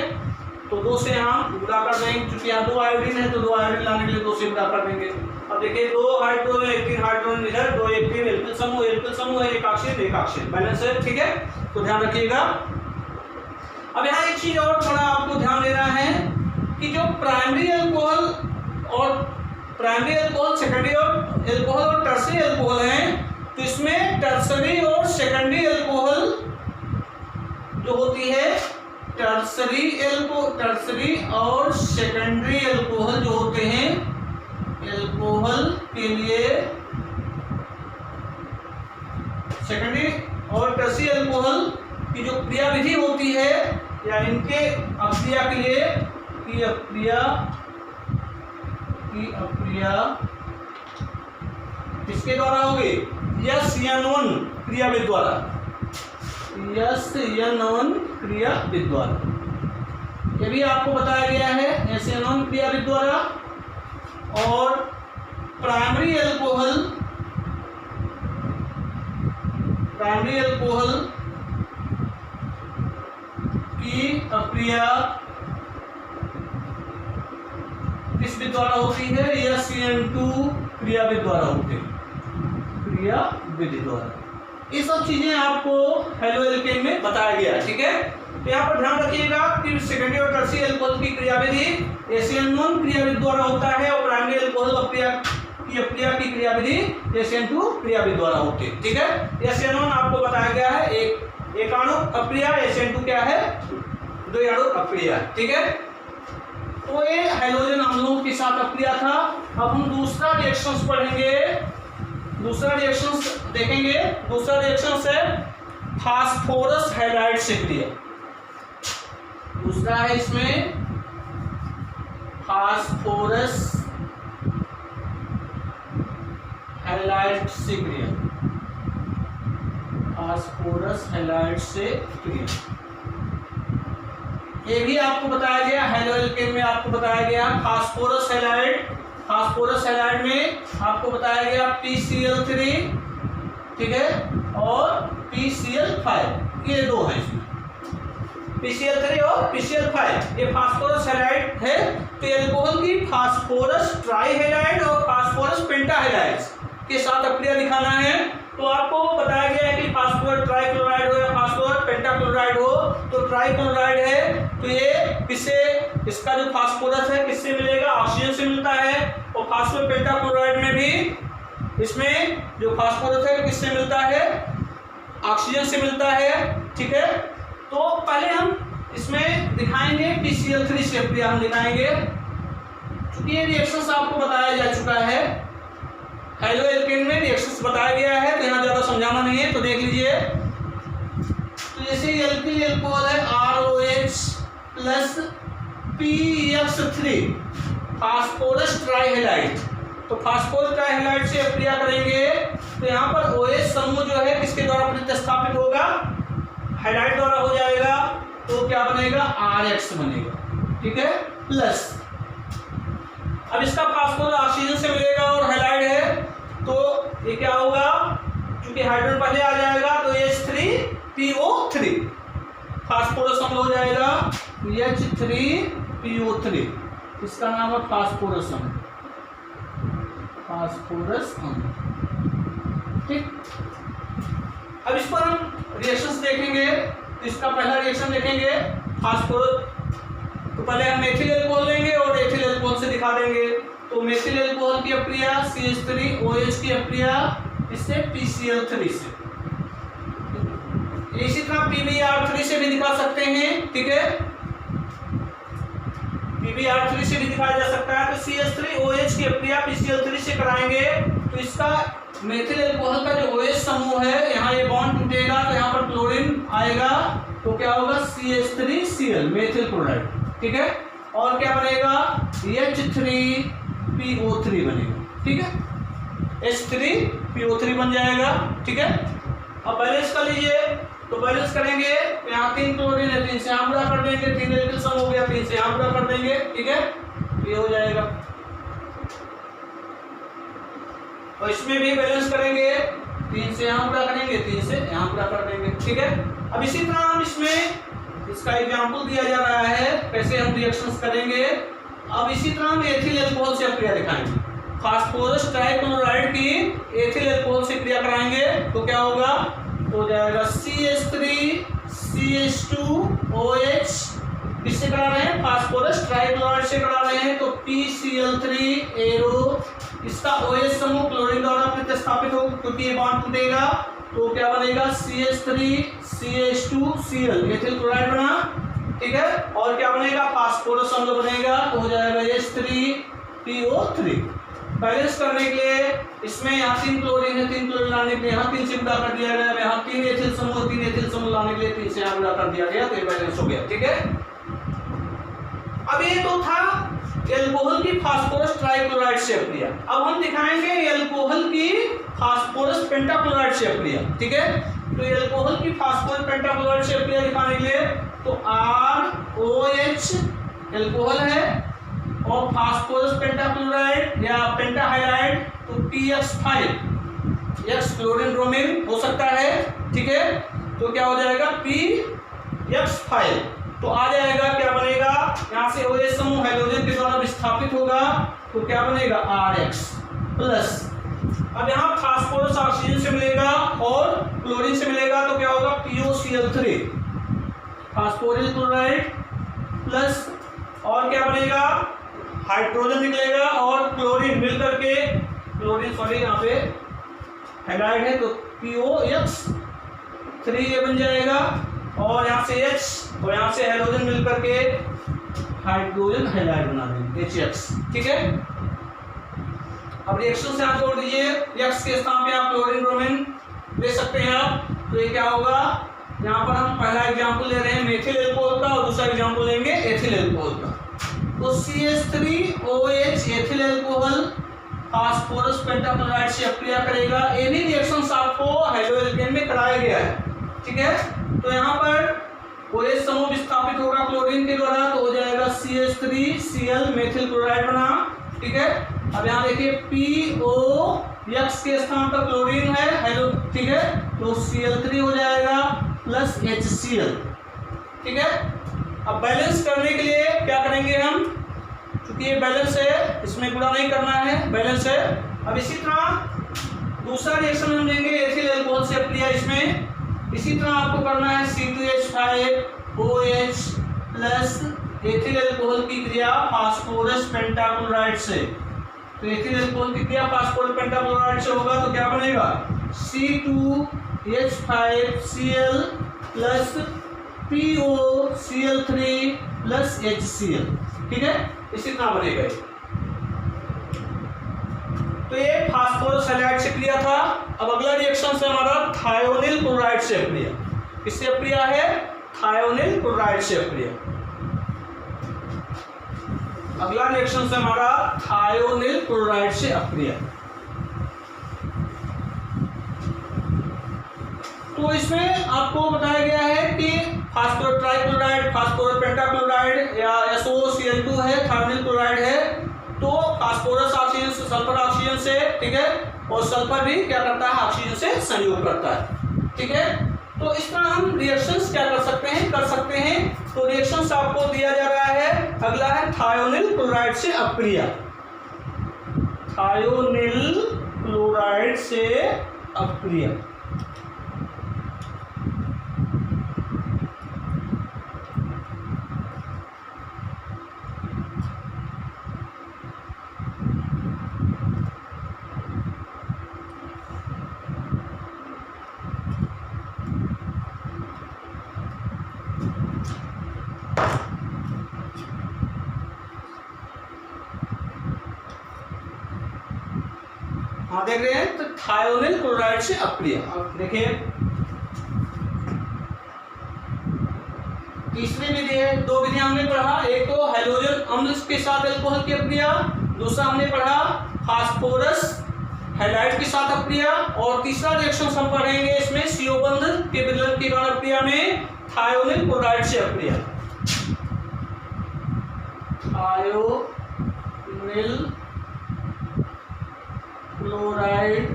तो 2 से हम गुणा कर देंगे, क्योंकि यहाँ 2 आयोडीन है तो 2 आयोडीन लाने के लिए 2 से गुणा कर देंगे। अब देखिए 2 हाइड्रोजन 1 3 हाइड्रोजन इधर, 2 1 3 एल्किल समूह है, एकाक्षीय बैलेंस है, ठीक है। तो ध्यान रखिएगा। अब यहाँ एक चीज और थोड़ा आपको ध्यान देना है कि जो प्राइमरी अल्कोहल, सेकेंडरी अल्कोहल और टर्सरी अल्कोहल हैं, तो इसमें टर्सरी और सेकेंडरी अल्कोहल जो होती है, टर्सरी और सेकेंडरी अल्कोहल जो होते हैं, अल्कोहल के लिए सेकेंडरी और टर्सरी अल्कोहल की जो क्रियाविधि होती है या इनके अक्रिया के लिए की अक्रिया किसके द्वारा होगी? SN1 क्रियाविधि द्वारा, SN1 क्रियाविधि द्वारा। ये भी आपको बताया गया है, SN1 क्रियाविधि द्वारा। और प्राइमरी अल्कोहल की अक्रिया किस विधि द्वारा होती है? SN2 क्रियाविधि द्वारा होती है, क्रियाविधि द्वारा। ये सब चीजें आपको हेलो एल्केन में बताया गया है, ठीक है। तो यहाँ पर ध्यान रखिएगा कि सेकेंडरी और टर्सरी अल्कोहल की क्रियाविधि SN1 क्रियाविधि द्वारा होता है और प्राइमरी अल्कोहल की क्रियाविधि SN2 क्रियाविधि द्वारा होती है, ठीक है। SN1 आपको बताया गया है एक अणु अक्रिया, SN2 क्या है? 2 अणु अक्रिया, ठीक है। तो ये हैलोजन अम्लों के साथ अक्रिया था। अब हम दूसरा रिएक्शन पढ़ेंगे, दूसरा रिएक्शन देखेंगे। दूसरा रिएक्शन है फास्फोरस हैलाइड से क्रिया। दूसरा है इसमें फास्फोरस हैलाइड से क्रिया, फास्फोरस हैलाइड से क्रिया। ये भी आपको बताया गया हेलो एल्केन में, आपको बताया गया फास्फोरस हैलाइड में आपको बताया गया PCl3, ठीक है, और PCl5, ये 2 है इसमें, PCl3 और PCl5, ये फास्फोरस हैलाइड है। तो एल्कोहल की फास्फोरस ट्राईहैलाइड और फास्फोरस पेंटाहैलाइड के साथ अक्रिया दिखाना है। तो आपको बताया गया है कि फास्फोरस ट्राइक्लोराइड हो या फास्फोरस पेंटाक्लोराइड हो, तो ट्राइक्लोराइड है तो ये किससे, इसका जो फास्फोरस है किससे मिलेगा? ऑक्सीजन से मिलता है। और फास्फोरस पेंटाक्लोराइड में भी इसमें जो फास्फोरस है किससे मिलता है? ऑक्सीजन से मिलता है, ठीक है। तो पहले हम इसमें दिखाएंगे PCl3 से अक्रिया हम दिखाएंगे, क्योंकि ये रिएक्शन आपको बताया जा चुका है हेलो एल्केन में रिएक्शंस बताया गया है, तो यहाँ ज्यादा समझाना नहीं है, तो देख लीजिए। तो जैसे एल्किल एल्कोहल है ROH प्लस PX3 फास्फोरस ट्राइहेलाइड, तो फास्फोरस ट्राइहेलाइड से क्रिया करेंगे तो यहाँ पर OH समूह जो है किसके द्वारा प्रतिस्थापित होगा, हाइलाइड द्वारा हो जाएगा, तो क्या बनेगा RX बनेगा, ठीक है। प्लस अब इसका फास्फोरस ऑक्सीजन से मिलेगा और हाइलाइड है, तो ये क्या होगा, क्योंकि हाइड्रोजन पहले आ जाएगा तो H3PO3 फास्फोरस अम्ल हो जाएगा H3PO3, इसका नाम है फास्फोरस अम्ल, फास्फोरस अम्ल, ठीक। अब इस पर हम रिएक्शंस देखेंगे, तो इसका पहला रिएक्शन देखेंगे फास्फोरस, तो पहले हम मेथिल एल्कोहल लेंगे और एथिल एल्कोहल से दिखा देंगे। तो मेथिल एल्कोहल की अपक्रिया CH3OH की अपक्रिया इससे PCl3 से, इसी तरह PbR3 से भी दिखा सकते हैं, ठीक है, PbR3 से भी दिखाया जा सकता है। तो CH3OH की अपक्रिया PCl3 से कराएंगे, तो इसका मेथिल एल्कोहल का जो OH समूह है, यहाँ ये बॉन्ड टूटेगा तो यहाँ पर क्लोरीन आएगा, तो क्या होगा CH3Cl मेथिल क्लोराइड, ठीक है, और क्या बनेगा H3PO3 बनेगा, ठीक है, H3PO3 बन जाएगा, ठीक है। अब बैलेंस कर लीजिए, तो बैलेंस करेंगे, यहाँ 3 क्लोरीन है, 3 से यहाँ बुरा कर देंगे, 3 एल्किल सम हो गया, 3 से यहाँ बुरा कर देंगे, ठीक है, ये हो जाएगा। और इसमें भी बैलेंस करेंगे, 3 से यहाँ बुरा करेंगे, 3 से यहाँ बुरा कर देंगे, ठीक है। अब इसी तरह हम इसमें इसका एग्जाम्पल दिया जा रहा है कैसे हम रिएक्शंस करेंगे। अब इसी तरह हम एथिल एल्कोहल से क्रिया दिखाएंगे, फास्फोरस ट्राइक्लोराइड की एथिल एल्कोहल से क्रिया कराएंगे, तो क्या होगा, हो जाएगा CH3CH2OH, किससे करा रहे हैं, फास्फोरस ट्राइक्लोराइड से करा रहे हैं, तो PCl3 एरो, इसका OH समूह क्लोरीन द्वारा प्रतिस्थापित हो, क्योंकि ये बॉन्ड टूटेगा, तो क्या बनेगा CH3CH2Cl एथिल क्लोराइड बना, ठीक है, और क्या बनेगा फास्फोरस अम्ल बनेगा, तो हो जाएगा H3PO3। बैलेंस करने के लिए इसमें यहाँ 3 क्लोरीन है, 3 क्लोरीन लाने के लिए यहाँ 3 से गुणा कर दिया गया, यहाँ 3 एथिल समूह, 3 एथिल समूह लाने के लिए 3 से यहाँ गुणा कर दिया गया, तो ये बैलेंस हो गया, ठीक है। अब ये तो था एल्कोहल की फास्फोरस ट्राइक्लोराइड से अपक्रिया। अब हम दिखाएंगे एल्कोहल की फास्फोरस पेंटाक्लोराइड से अपक्रिया, ठीक है। तो एल्कोहल की फास्फोरस पेंटाक्लोराइड से अपक्रिया दिखाने के लिए, तो ROH एल्कोहल है और फास्फोरस पेंटाक्लोराइड या पेंटाहाइलाइड, तो PX5 X क्लोरीन ब्रोमीन हो सकता है, ठीक है, तो क्या हो जाएगा PX5, तो आ जाएगा, क्या बनेगा, यहाँ से OH समूह हाइड्रोजन के द्वारा विस्थापित होगा, तो क्या बनेगा RX प्लस, अब यहाँ फास्फोरस ऑक्सीजन से मिलेगा और क्लोरीन से मिलेगा, तो क्या होगा POCl3 फास्फोरिल क्लोराइड प्लस, और क्या बनेगा हाइड्रोजन निकलेगा और क्लोरीन मिलकर के, क्लोरीन सॉरी यहाँ पे हाइलाइड है, तो POX3 ये बन जाएगा, और यहाँ से H और यहाँ से हाइड्रोजन मिलकर के हाइड्रोजन हाइलाइड बना देंगे HX, ठीक है। अब रिएक्शन से आप जोड़ दीजिए, X के स्थान पे आप क्लोरीन ब्रोमीन ले सकते हैं आप, तो ये क्या होगा, यहाँ पर हम पहला एग्जांपल ले रहे हैं मेथिल एल्कोहल का और दूसरा एग्जांपल लेंगे एथिल एल्कोहल का। तो CH3OH ethyl alcohol phosphorus pentachloride से अपक्रिया करेगा, ये भी रिएक्शंस आपको हाइड्रोएल्केन में कराया गया है, ठीक है। तो यहाँ पर OH समूह विस्थापित होगा क्लोरीन के द्वारा, तो हो जाएगा CH3Cl मेथिल क्लोराइड बना, ठीक है। अब यहाँ देखिए POX के स्थान पर क्लोरीन है हाइड्रो, ठीक है, तो Cl3 हो जाएगा प्लस HCl, ठीक है। अब बैलेंस करने के लिए क्या करेंगे हम, क्योंकि ये बैलेंस है, इसमें गुणा नहीं करना है, बैलेंस है। अब इसी तरह दूसरा रिएक्शन हम देंगे एथिल एल्कोहल से अपक्रिया, इसमें इसी तरह आपको करना है C2H5OH प्लस एथिल एल्कोहल की क्रिया फास्फोरस पेंटाक्लोराइड से, तो एथिल एल्कोहल की क्रिया फास्फोरस पेंटाक्लोराइड से होगा, तो क्या बनेगा C2H5Cl plus POCl3 plus HCl, ठीक है, इसी तरह बनेगा। तो तो ये फास्फोरस हैलाइड से क्रिया था। अब अगला रिएक्शन से हमारा थायोनिल क्लोराइड से अपक्रिया। किससे अपक्रिया है? थायोनिल क्लोराइड से अपक्रिया। अगला रिएक्शन से हमारा थायोनिल क्लोराइड से अपक्रिया। तो इसमें आपको बताया गया है कि फास्फोरस ट्राइक्लोराइड, फास्फोरस पेंटाक्लोराइड या SOCl2 है, थायोनिल क्लोराइड है। तो फास्फोरस ऑक्सीजन से, सल्फर ऑक्सीजन से, ठीक है, और सल्फर भी क्या करता है? ऑक्सीजन से संयोग करता है, ठीक है। तो इस तरह हम रिएक्शंस क्या कर सकते हैं? तो रिएक्शंस आपको दिया जा रहा है। अगला है थायोनिल क्लोराइड से अपक्रिया। थायोनिल क्लोराइड से अपक्रिया। हाँ, देख रहे हैं, तो थायोनिल क्लोराइड से अपक्रिया। देखिए तीसरी विधि है, दो विधियां हमने पढ़ा। एक तो हैलोजन अम्ल के साथ अल्कोहल की अपक्रिया, दूसरा हमने पढ़ा फास्फोरस हैलाइड के साथ अपक्रिया, और तीसरा रिएक्शन हम पढ़ेंगे इसमें CO बंध के विलयन के कारण अपक्रिया में थायोनिल क्लोराइड से अपक्रिया। थायोनिल क्लोराइड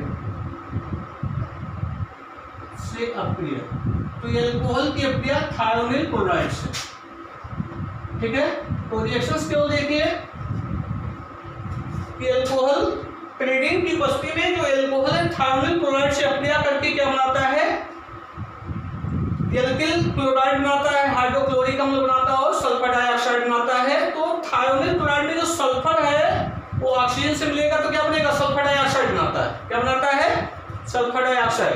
से अपक्रिया। तो ये अल्कोहल की अपक्रिया थायोनिल क्लोराइड से, ठीक है। तो रिएक्शंस क्यों देखिए कि अल्कोहल pyridine की उपस्थिति में जो अल्कोहल है थायोनिल क्लोराइड से अपक्रिया करके क्या बनाता है? एल्किल क्लोराइड बनाता है, हाइड्रोक्लोरिक अम्ल बनाता है और सल्फर डाइऑक्साइड बनाता है। तो थायोनिल क्लोराइड में जो सल्फर है वो ऑक्सीजन से मिलेगा तो क्या बनेगा? सल्फर डाइऑक्साइड बनाता है। क्या बनाता है? Sulphur dioxide.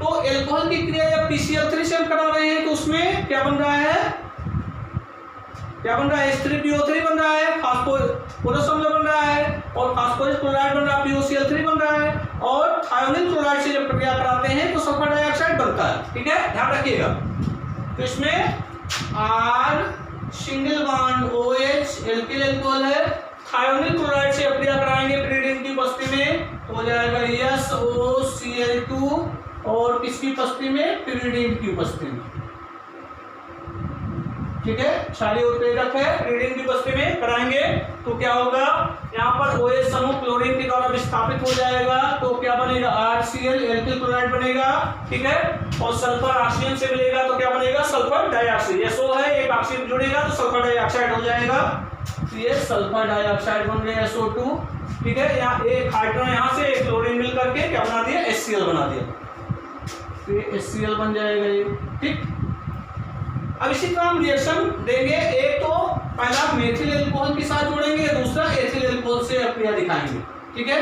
तो अल्कोहल की क्रिया जब PCl3 से हम करा रहे हैं तो उसमें क्या बन रहा है? क्या बन रहा है? H3PO3 बन रहा है, फास्फोरस अम्ल बन रहा है, और फास्फोरस क्लोराइड बन रहा है, POCl3 बन रहा है। और थायोनिल क्लोराइड से जब प्रक्रिया कराते हैं तो सल्फर डाइऑक्साइड बनता है, ठीक है, ध्यान रखिएगा। तो इसमें R single bond OH alkyl alcohol है, थायोनिल क्लोराइड से अपक्रिया कराएंगे pyridine की उपस्थिति में तो हो जाएगा SOCl2, और किसकी उपस्थिति में? pyridine की उपस्थिति में, ठीक है। क्षारीय उत्प्रेरक है, pyridine की उपस्थिति में कराएंगे तो क्या होगा? यहाँ पर OH समूह क्लोरीन के द्वारा विस्थापित हो जाएगा तो क्या बनेगा? RCl एल्किल क्लोराइड बनेगा, ठीक है। और सल्फर ऑक्सीजन से मिलेगा तो क्या बनेगा? Sulphur dioxide. SO है, एक ऑक्सीजन जुड़ेगा तो सल्फर डाइऑक्साइड हो जाएगा। तो ये सल्फर डाइऑक्साइड बन गया SO2, ठीक है। यहाँ एक हाइड्रोजन यहाँ से एक क्लोरीन मिल करके क्या बना दिया? HCl बना दिया, तो ये HCl बन जाएगा ये, ठीक। अब इसी तरह हम रिएक्शन देंगे। एक तो पहला मेथिल अल्कोहल के साथ जोड़ेंगे, दूसरा एथिल अल्कोहल से अपक्रिया दिखाएंगे, ठीक है।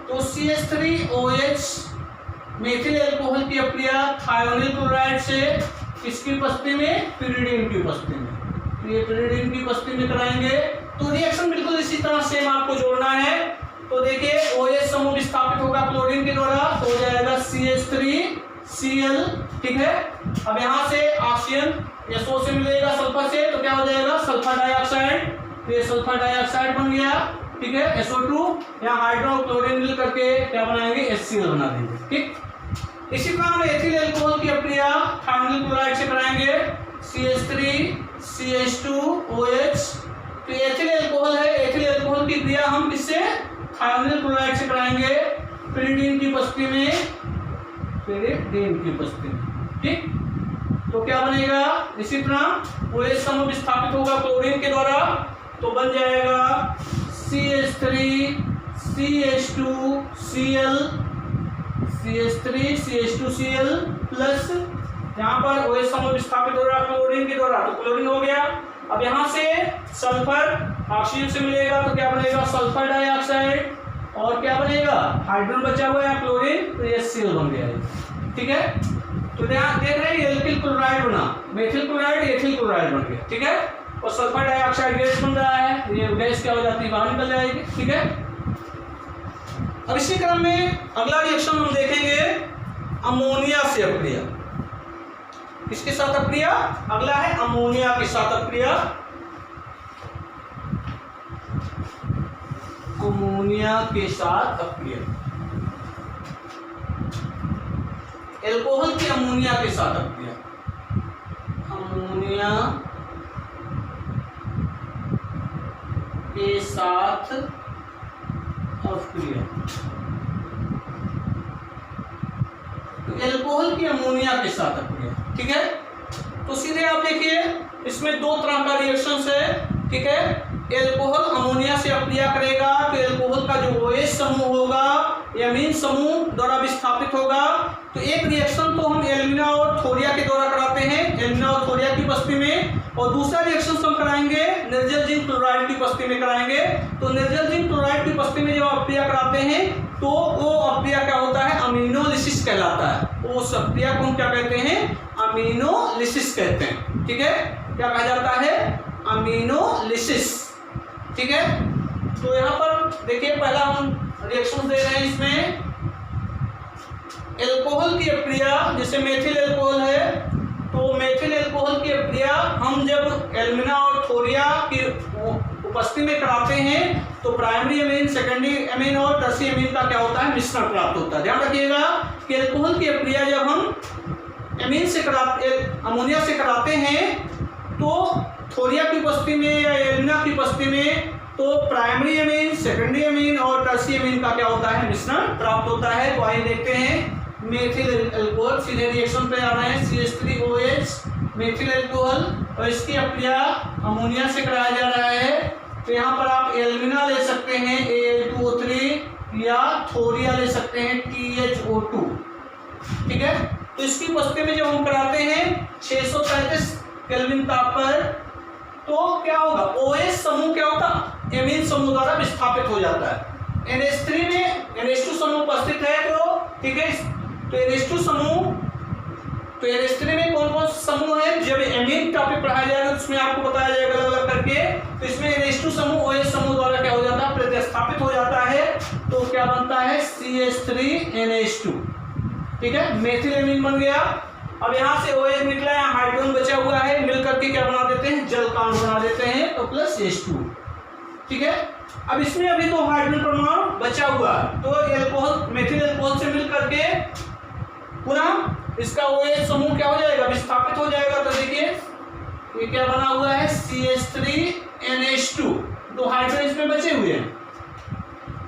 तो CH3OH मेथिल अल्कोहल की अपक्रिया थायोनिल क्लोराइड से किसकी उपस्थिति में? pyridine की उपस्थिति में। ये pyridine की उपस्थिति में कराएंगे तो रिएक्शन बिल्कुल इसी तरह सेम आपको जोड़ना है। तो देखिए OH समूह विस्थापित होगा क्लोरीन के द्वारा तो हो जाएगा CH3Cl, ठीक है। अब यहाँ से ऑक्सीजन SO से मिलेगा सल्फर से तो क्या हो जाएगा? Sulphur dioxide. तो ये सल्फर डाइऑक्साइड बन गया, ठीक है, SO2। यहाँ हाइड्रो क्लोरीन मिल करके क्या बनाएंगे? HCl बना देंगे, ठीक। इसी तरह हम एथिल अल्कोहल की अपक्रिया थायोनिल क्लोराइड से कराएंगे, CH3CH2OH। तो एथिल अल्कोहल है, एथिल अल्कोहल की क्रिया हम किससे? थायोनिल क्लोराइड से कराएंगे pyridine की उपस्थिति में, pyridine की उपस्थिति में, ठीक। तो क्या बनेगा? इसी तरह OH समूह विस्थापित होगा क्लोरीन के द्वारा तो बन जाएगा CH3CH2Cl प्लस यहाँ पर OH समूह विस्थापित हो रहा है क्लोरीन के द्वारा तो क्लोरीन हो गया। अब यहाँ से सल्फर ऑक्सीजन से मिलेगा तो क्या बनेगा? सल्फर डाइऑक्साइड, और क्या बनेगा? हाइड्रोजन बचा हुआ है क्लोरीन तो ये HCl बन गया है, ठीक है। तो यहाँ देख रहे हैं एल्किल क्लोराइड बना, मेथिल क्लोराइड एथिल क्लोराइड बन गया, ठीक है। और सल्फर डाइऑक्साइड गैस बन रहा है, ये गैस क्या हो जाती है? बाहर निकल जाएगी, ठीक है। अब इसी क्रम में अगला रिएक्शन हम देखेंगे अमोनिया से अपक्रिया। किसके साथ अपक्रिया? अगला है अमोनिया के साथ अपक्रिया। अमोनिया के साथ अपक्रिया, एल्कोहल की अमोनिया के साथ अपक्रिया, अमोनिया के साथ अपक्रिया। तो एल्कोहल की अमोनिया के साथ अपक्रिया, ठीक है। तो सीधे आप देखिए इसमें दो तरह का रिएक्शन है, ठीक है। एल्कोहल अमोनिया से अपक्रिया करेगा तो एल्कोहल का जो OH समूह होगा एमीन समूह द्वारा विस्थापित होगा। तो एक रिएक्शन तो हम एल्यूमिना और थोरिया के द्वारा कराते हैं, एल्यूमिना और थोरिया की उपस्थिति में, और दूसरा रिएक्शन हम कराएंगे निर्जल जिंक क्लोराइड की उपस्थिति में कराएंगे। तो निर्जल जिंक क्लोराइड की उपस्थिति में जब अपक्रिया कराते हैं तो वो अपक्रिया क्या होता है? अमीनोलिसिस कहलाता है। उस अपक्रिया को हम क्या कहते हैं? अमीनोलिसिस कहते हैं, ठीक है। क्या कहा जाता है? अमीनोलिसिस, ठीक है। तो यहाँ पर देखिए पहला हम रिएक्शन दे रहे हैं इसमें एल्कोहल की अपक्रिया, जैसे मेथिल एल्कोहल है, तो मेथिल एल्कोहल की अपक्रिया हम जब एल्यूमिना और थोरिया की उपस्थिति में कराते हैं तो प्राइमरी एमीन, सेकेंडरी एमीन और टर्शियरी एमीन का क्या होता है? मिश्रण प्राप्त होता है। ध्यान रखिएगा कि एल्कोहल की अपक्रिया जब हम एमीन से अमोनिया से कराते हैं तो थोरिया की उपस्थिति में या एल्यूमिना की उपस्थिति में तो प्राइमरी एमीन, सेकेंडरी एमीन और टर्शियरी एमीन का क्या होता है? मिश्रण प्राप्त होता है। तो आइए देखते हैं मेथिल एल्कोहल, सीधे रिएक्शन पे आ रहे हैं। CH3OH मेथिल एल्कोहल, और इसकी अपक्रिया अमोनिया से कराया जा रहा है। तो यहाँ पर आप एल्यूमिना ले सकते हैं Al2O3 या थोरिया ले सकते हैं THO2, ठीक है। तो इसकी उपस्थिति में जब हम कराते हैं 635 केल्विन ताप पर तो क्या होगा? OH समूह क्या होता? एमीन समूह द्वारा विस्थापित हो जाता है। NH3 में NH2 समूह उपस्थित है, तो ठीक है। तो NH2 समूह, तो NH3 में कौन कौन समूह है? जब एमीन टॉपिक पढ़ाया जाएगा तो उसमें आपको बताया जाएगा अलग अलग करके। तो इसमें NH2 समूह OH समूह द्वारा क्या हो जाता है? प्रतिस्थापित हो जाता है। तो क्या बनता है? CH3NH2, ठीक है। मेथिल एमीन बन गया। अब यहाँ से OH निकला, यहाँ हाइड्रोजन बचा हुआ है, मिल करके क्या बना देते हैं? जल का अणु बना देते हैं, तो प्लस H2, ठीक है। अब इसमें अभी तो हाइड्रोजन परमाणु बचा हुआ है, तो एल्कोहल मेथिल एल्कोहल से मिल करके पुनः इसका OH समूह क्या हो जाएगा? विस्थापित हो जाएगा। तो देखिए ये क्या बना हुआ है? CH3NH2, दो हाइड्रोजन इसमें बचे हुए हैं,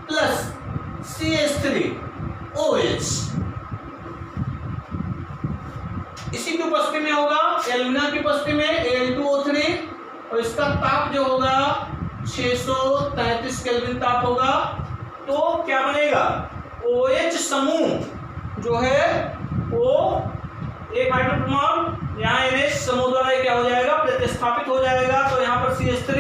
प्लस CH3OH। इसी की उपस्थिति में होगा एल्यूमिना की उपस्थिति में Al2O3, और इसका ताप जो होगा 633 केल्विन ताप होगा। तो क्या बनेगा? OH समूह जो है वो एक हाइड्रोजन परमाणु यहाँ NH समूह द्वारा क्या हो जाएगा? प्रतिस्थापित हो जाएगा। तो यहाँ पर CH3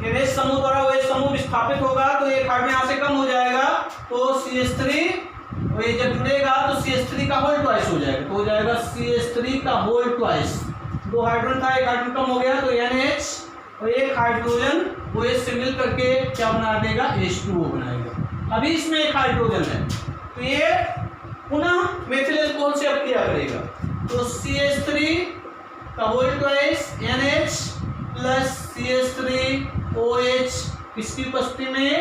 NH समूह द्वारा OH समूह विस्थापित होगा, तो एक हाइड्रोजन यहाँ से कम हो जाएगा। तो CH3 और ये जब जुड़ेगा तो CH3 का होल ट्वाइस हो जाएगा, तो हो जाएगा CH3 का होल ट्वाइस। दो हाइड्रोजन था, एक हाइड्रोजन कम हो गया तो NH, और एक हाइड्रोजन OH से मिल करके क्या बना देगा? H2O बनाएगा। अभी इसमें एक हाइड्रोजन है, तो ये पुनः मेथिल एल्कोहल से अपक्रिया करेगा। तो CH3 का whole twice NH plus CH3OH किसकी उपस्थिति में?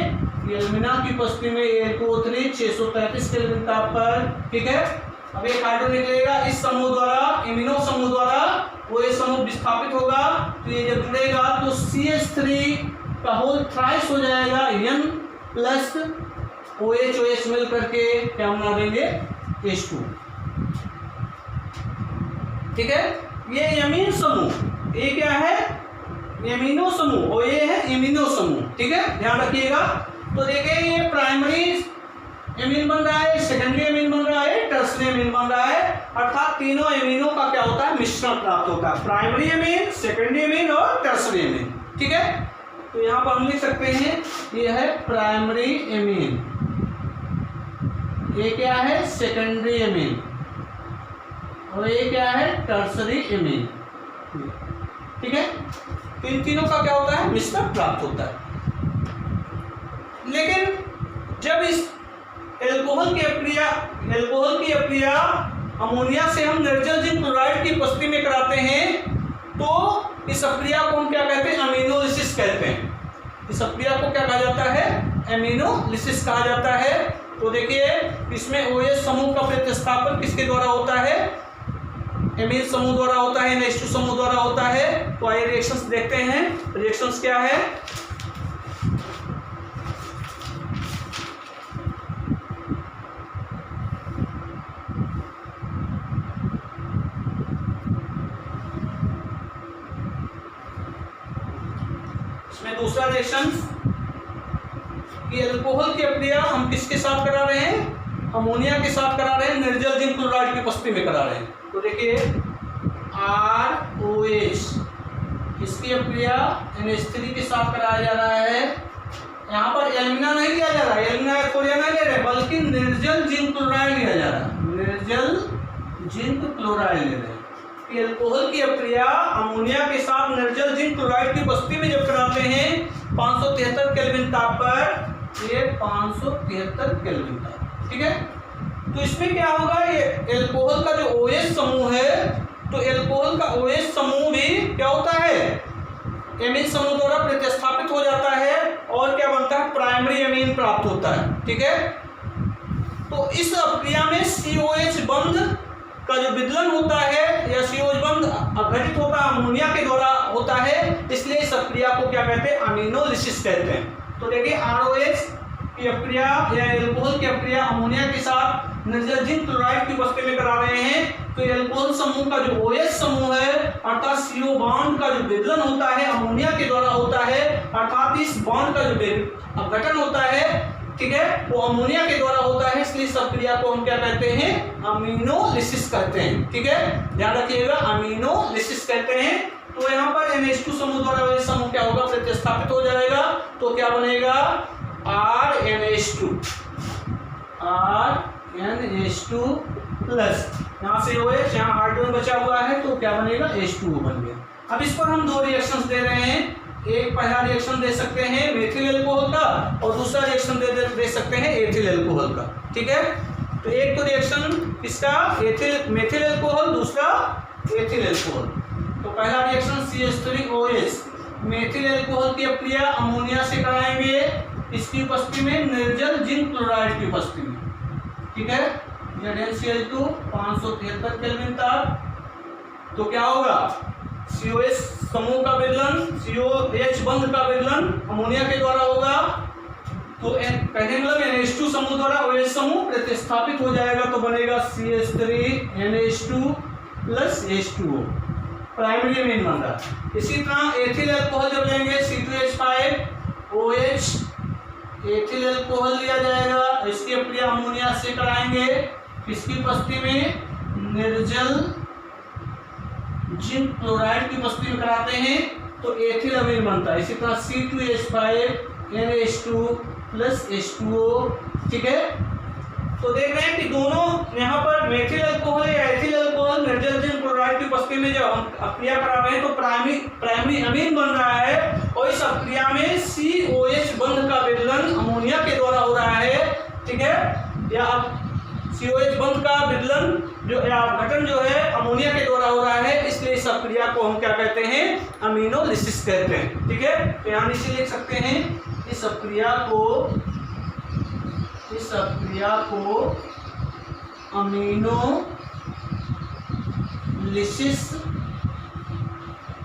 एल्यूमिना की उपस्थिति में Al2O3 633 केल्विन ताप पर, ठीक है। अब एक हाइड्रोजन निकलेगा, इस समूह द्वारा, इमिनो समूह द्वारा OH समूह विस्थापित होगा। तो ये जब जुड़ेगा तो CH3 का होल थ्राइस हो जाएगा N प्लस OH मिल करके क्या बना देंगे? H2, ठीक है। ये एमीन समूह, ये क्या है? एमिनो समूह, और ये है इमिनो समूह, ठीक है। ध्यान रखिएगा। तो देखिए ये प्राइमरी एमीन बन रहा है, सेकेंडरी एमीन बन रहा है, टर्शियरी एमीन बन रहा है, अर्थात तीनों एमीनों का क्या होता है? मिश्रण प्राप्त होता है। प्राइमरी एमीन, सेकेंडरी एमीन और टर्शियरी एमीन, ठीक है। तो यहाँ पर हम लिख सकते हैं ये है प्राइमरी एमीन, ये क्या है? सेकेंडरी एमीन, और ये क्या है? टर्शियरी एमीन, ठीक है। तो इन तीनों का क्या होता है? मिश्रण प्राप्त होता है। लेकिन जब इस एल्कोहल की अप्रिया अमोनिया से हम निर्जल जिंक क्लोराइड की उपस्थिति में कराते हैं तो इस अप्रिया को हम क्या कहते हैं? अमीनोलिसिस कहते हैं। इस अप्रिया को क्या कहा जाता है? अमीनोलिसिस कहा जाता है। तो देखिए इसमें OH समूह का प्रतिस्थापन किसके द्वारा होता है? एमीन समूह द्वारा होता है, NH2 समूह द्वारा होता है। तो आइए रिएक्शंस देखते हैं। रिएक्शंस क्या है? इसमें दूसरा रिएक्शन कि अल्कोहल की अप्रिया हम किसके साथ करा रहे हैं? अमोनिया के साथ करा रहे हैं, निर्जल जिंक क्लोराइड की उपस्थिति में करा रहे हैं। तो देखिए ROH इसकी अप्रिया NH3 के साथ कराया जा रहा है। यहाँ पर एल्यूमिना नहीं लिया जा रहा है, एल्यूमिना या थोरिया नहीं ले रहे, बल्कि निर्जल जिंक क्लोराइड लिया जा रहा है। निर्जल जिंक क्लोराइड ले रहे हैं। अल्कोहल की अप्रिया अमोनिया के साथ निर्जल जिंक क्लोराइड की उपस्थिति में जब कराते हैं 573 केल्विन ताप पर, ये 573 केल्विन ताप, ठीक है। तो इसमें क्या होगा? ये एल्कोहल का जो OH समूह है, तो एल्कोहल का OH समूह भी क्या होता है? एमीन समूह द्वारा प्रतिस्थापित हो जाता है और क्या बनता है? प्राइमरी एमीन प्राप्त होता है, ठीक है। तो इस अप्रिया में COH बंध का जो विदलन होता है या COH बंध अपघटित होता है, अमोनिया के द्वारा होता है, इसलिए इस अप्रिया को क्या कहते हैं? अमीनोलिसिस कहते हैं। तो देखिए ROH की अप्रिया या एल्कोहल की अप्रिया अमोनिया के साथ निर्जल जिंक क्लोराइड की उपस्थिति में करा रहे हैं। तो एल्कोहल समूह का जो OH समूह है अर्थात CO बॉन्ड का जो विदलन होता है अमोनिया के द्वारा होता है, अर्थात इस बॉन्ड का जो अपघटन होता है, ठीक है, वो अमोनिया के द्वारा होता है। इसलिए इस अप्रिया को हम क्या कहते हैं? अमीनोलिसिस कहते हैं, ठीक है। ध्यान रखिएगा, अमीनोलिसिस कहते हैं। तो यहाँ पर NH2 समूह द्वारा OH समूह क्या होगा? प्रतिस्थापित हो जाएगा। तो क्या बनेगा? RNH2 प्लस यहाँ से OH, यहाँ हाइड्रोजन बचा हुआ है तो क्या बनेगा? H2O बन गया। अब इस पर हम दो रिएक्शंस दे रहे हैं। एक पहला रिएक्शन दे सकते हैं मेथिल एल्कोहल का और दूसरा रिएक्शन दे सकते हैं एथिल एल्कोहल का, ठीक है। तो एक तो रिएक्शन किसका? मेथिल एल्कोहल, दूसरा एथिल एल्कोहल। तो पहला रिएक्शन CH3OH मेथिल एल्कोहल की अप्रिया अमोनिया से कराएंगे, इसकी उपस्थिति में निर्जल जिंक क्लोराइड की उपस्थिति में, ठीक है। ZnCl2 573 केल्विन तक। तो क्या होगा? COH समूह का विदलन, COH बंध का विदलन अमोनिया के द्वारा होगा। तो कहने मतलब NH2 समूह द्वारा OH समूह प्रतिस्थापित हो जाएगा तो बनेगा CH3NH2 plus H2O, primary amine बन रहा है। इसी तरह एथिल अल्कोहल जब लेंगे C2H5OH एथिल अल्कोहल लिया जाएगा, इसकी अप्रिया अमोनिया से कराएंगे, इसकी उपस्थिति में निर्जल जिंक क्लोराइड की उपस्थिति में कराते हैं तो एथिल अमीन बनता है। इसी तरह C2H5NH2 प्लस H2O, ठीक है। तो देख रहे हैं कि दोनों यहाँ पर मेथिल अल्कोहल या एथिल अल्कोहल निर्जल जिंक क्लोराइड की उपस्थिति में जब हम अप्रिया करा रहे हैं तो प्राइमरी अमीन बन रहा है और इस अप्रिया में COH बंध का विदलन अमोनिया के द्वारा हो रहा है, ठीक है। या COH बंध का विदलन जो या अपघटन जो है अमोनिया के द्वारा हो रहा है, इसलिए इस अप्रिया को हम क्या कहते हैं? अमीनोलिसिस कहते हैं, ठीक है। तो यहाँ नीचे लिख सकते हैं इस अप्रिया को अमीनोलिसिस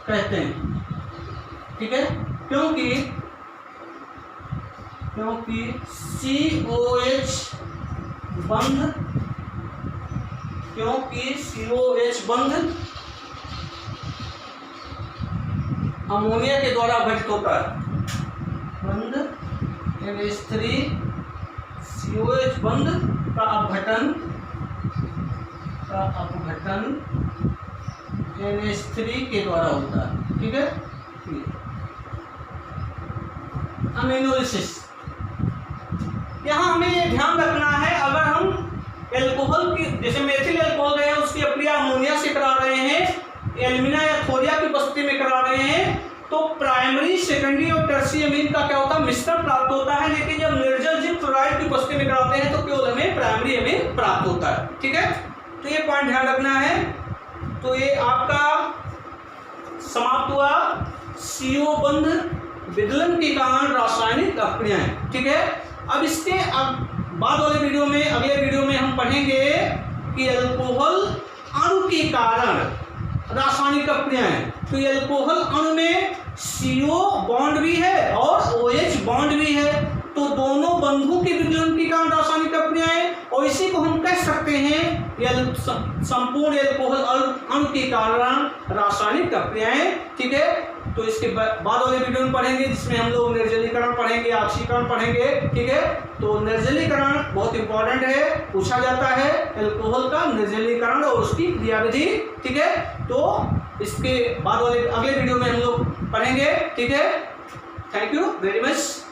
कहते हैं, ठीक है। क्योंकि COH बंध अमोनिया के द्वारा अपघटित होता है। बंध NH3 COH बंध का अपघटन NH3 के द्वारा होता है, ठीक है। अमीनोलिसिस यहाँ हमें ये ध्यान रखना है, अगर हम एल्कोहल की जैसे मेथिल एल्कोहल है उसकी अप्रिया अमोनिया से करा रहे हैं, एल्यूमिना या थोरिया की उपस्थिति में करा रहे हैं, तो प्राइमरी, सेकेंडरी और टर्शियरी अमीन का क्या होता है, मिश्रण प्राप्त होता है। लेकिन जब निर्जल जिंक फ्लोराइड की उपस्थिति में कराते हैं तो केवल हमें प्राइमरी अमीन प्राप्त होता है। ठीक है, तो ये पॉइंट ध्यान रखना है। तो ये आपका समाप्त हुआ CO बंध विदलन के कारण रासायनिक अभिक्रियाएं। ठीक है, अब इसके बाद वाले वीडियो में, अगले वीडियो में हम पढ़ेंगे कि अल्कोहल अणु के कारण रासायनिक अभिक्रियाएं। तो ये अल्कोहल अणु में CO बॉन्ड भी है और OH बॉन्ड भी है, तो दोनों बंधों के विदलन के कारण रासायनिक अभिक्रियाएं, और इसी को हम कह सकते हैं संपूर्ण अल्कोहल अणु के कारण रासायनिक अभिक्रियाएं। ठीक है, तो इसके बाद वाले वीडियो में पढ़ेंगे जिसमें हम लोग निर्जलीकरण पढ़ेंगे, ऑक्सीकरण पढ़ेंगे। ठीक है, तो निर्जलीकरण बहुत इंपॉर्टेंट है, पूछा जाता है अल्कोहल का निर्जलीकरण और उसकी क्रियाविधि। ठीक है, तो इसके बाद वाले अगले वीडियो में हम लोग पढ़ेंगे। ठीक है, थैंक यू वेरी मच।